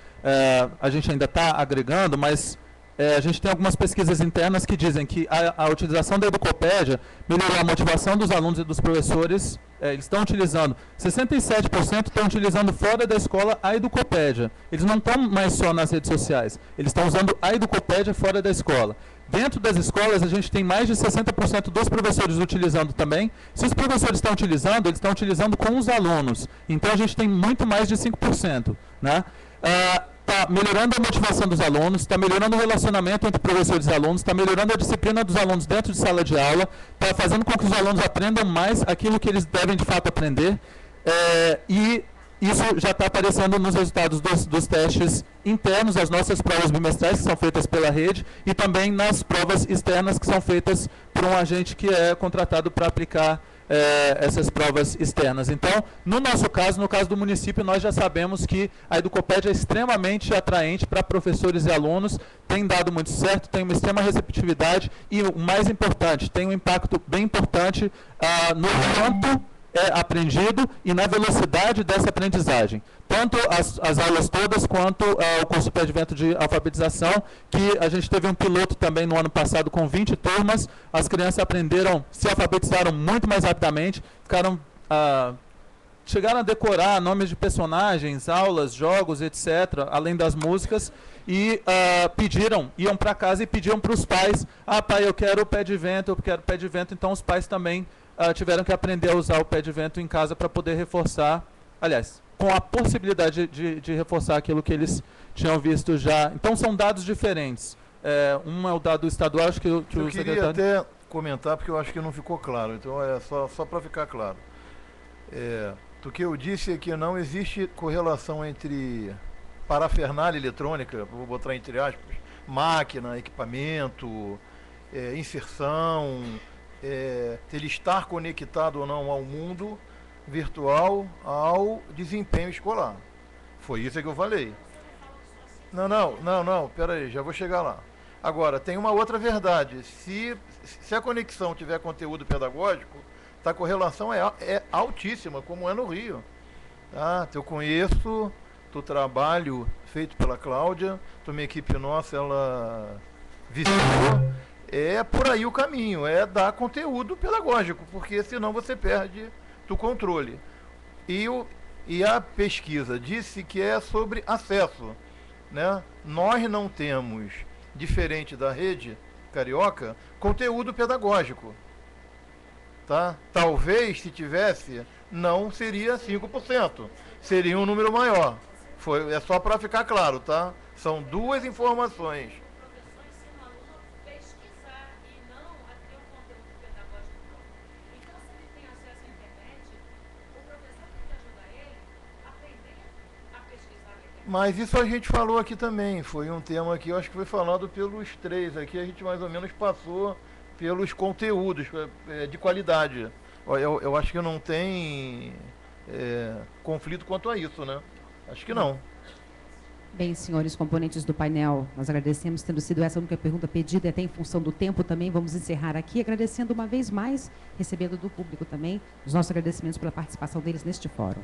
a gente ainda está agregando, mas a gente tem algumas pesquisas internas que dizem que a utilização da Educopédia melhorou a motivação dos alunos e dos professores. Eles estão utilizando, 67% estão utilizando fora da escola a Educopédia. Eles não estão mais só nas redes sociais, eles estão usando a Educopédia fora da escola. Dentro das escolas, a gente tem mais de 60% dos professores utilizando também. Se os professores estão utilizando, eles estão utilizando com os alunos. Então, a gente tem muito mais de 5%. Né? Está melhorando a motivação dos alunos, está melhorando o relacionamento entre professores e alunos, está melhorando a disciplina dos alunos dentro de sala de aula, está fazendo com que os alunos aprendam mais aquilo que eles devem, de fato, aprender. E isso já está aparecendo nos resultados dos testes internos, as nossas provas bimestrais, que são feitas pela rede, e também nas provas externas, que são feitas por um agente que é contratado para aplicar essas provas externas. Então, no nosso caso, no caso do município, nós já sabemos que a Educopédia é extremamente atraente para professores e alunos, tem dado muito certo, tem uma extrema receptividade e, o mais importante, tem um impacto bem importante no quanto é aprendido e na velocidade dessa aprendizagem. Tanto as aulas todas, quanto o curso pré-advento de alfabetização, que a gente teve um piloto também no ano passado com 20 turmas, as crianças aprenderam, se alfabetizaram muito mais rapidamente, chegaram a decorar nomes de personagens, aulas, jogos, etc., além das músicas, e iam para casa e pediam para os pais, pai, eu quero o pé de vento, eu quero o pé de vento, então os pais também tiveram que aprender a usar o pé de vento em casa para poder reforçar, aliás, com a possibilidade de reforçar aquilo que eles tinham visto já. Então, são dados diferentes. Um é o dado estadual, acho que o secretário... Eu queria até comentar, porque eu acho que não ficou claro, então é só para ficar claro. O que eu disse é que não existe correlação entre parafernália eletrônica, vou botar entre aspas, máquina, equipamento, inserção... ele estar conectado ou não ao mundo virtual, ao desempenho escolar. Foi isso que eu falei. Não, pera aí, já vou chegar lá. Agora, tem uma outra verdade. Se a conexão tiver conteúdo pedagógico, a correlação é altíssima, como é no Rio. Eu conheço, do trabalho feito pela Cláudia, uma equipe nossa, ela visitou. É por aí o caminho, é dar conteúdo pedagógico, porque senão você perde o controle. E a pesquisa disse que é sobre acesso. Né? Nós não temos, diferente da rede carioca, conteúdo pedagógico. Tá? Talvez, se tivesse, não seria 5%, seria um número maior. É só para ficar claro, tá? São duas informações. Mas isso a gente falou aqui também, foi um tema que eu acho que foi falado pelos três aqui, a gente mais ou menos passou pelos conteúdos de qualidade. Eu acho que não tem conflito quanto a isso, né? Acho que não. Bem, senhores componentes do painel, nós agradecemos, tendo sido essa a única pergunta pedida, até em função do tempo também, vamos encerrar aqui, agradecendo uma vez mais, recebendo do público também, os nossos agradecimentos pela participação deles neste fórum.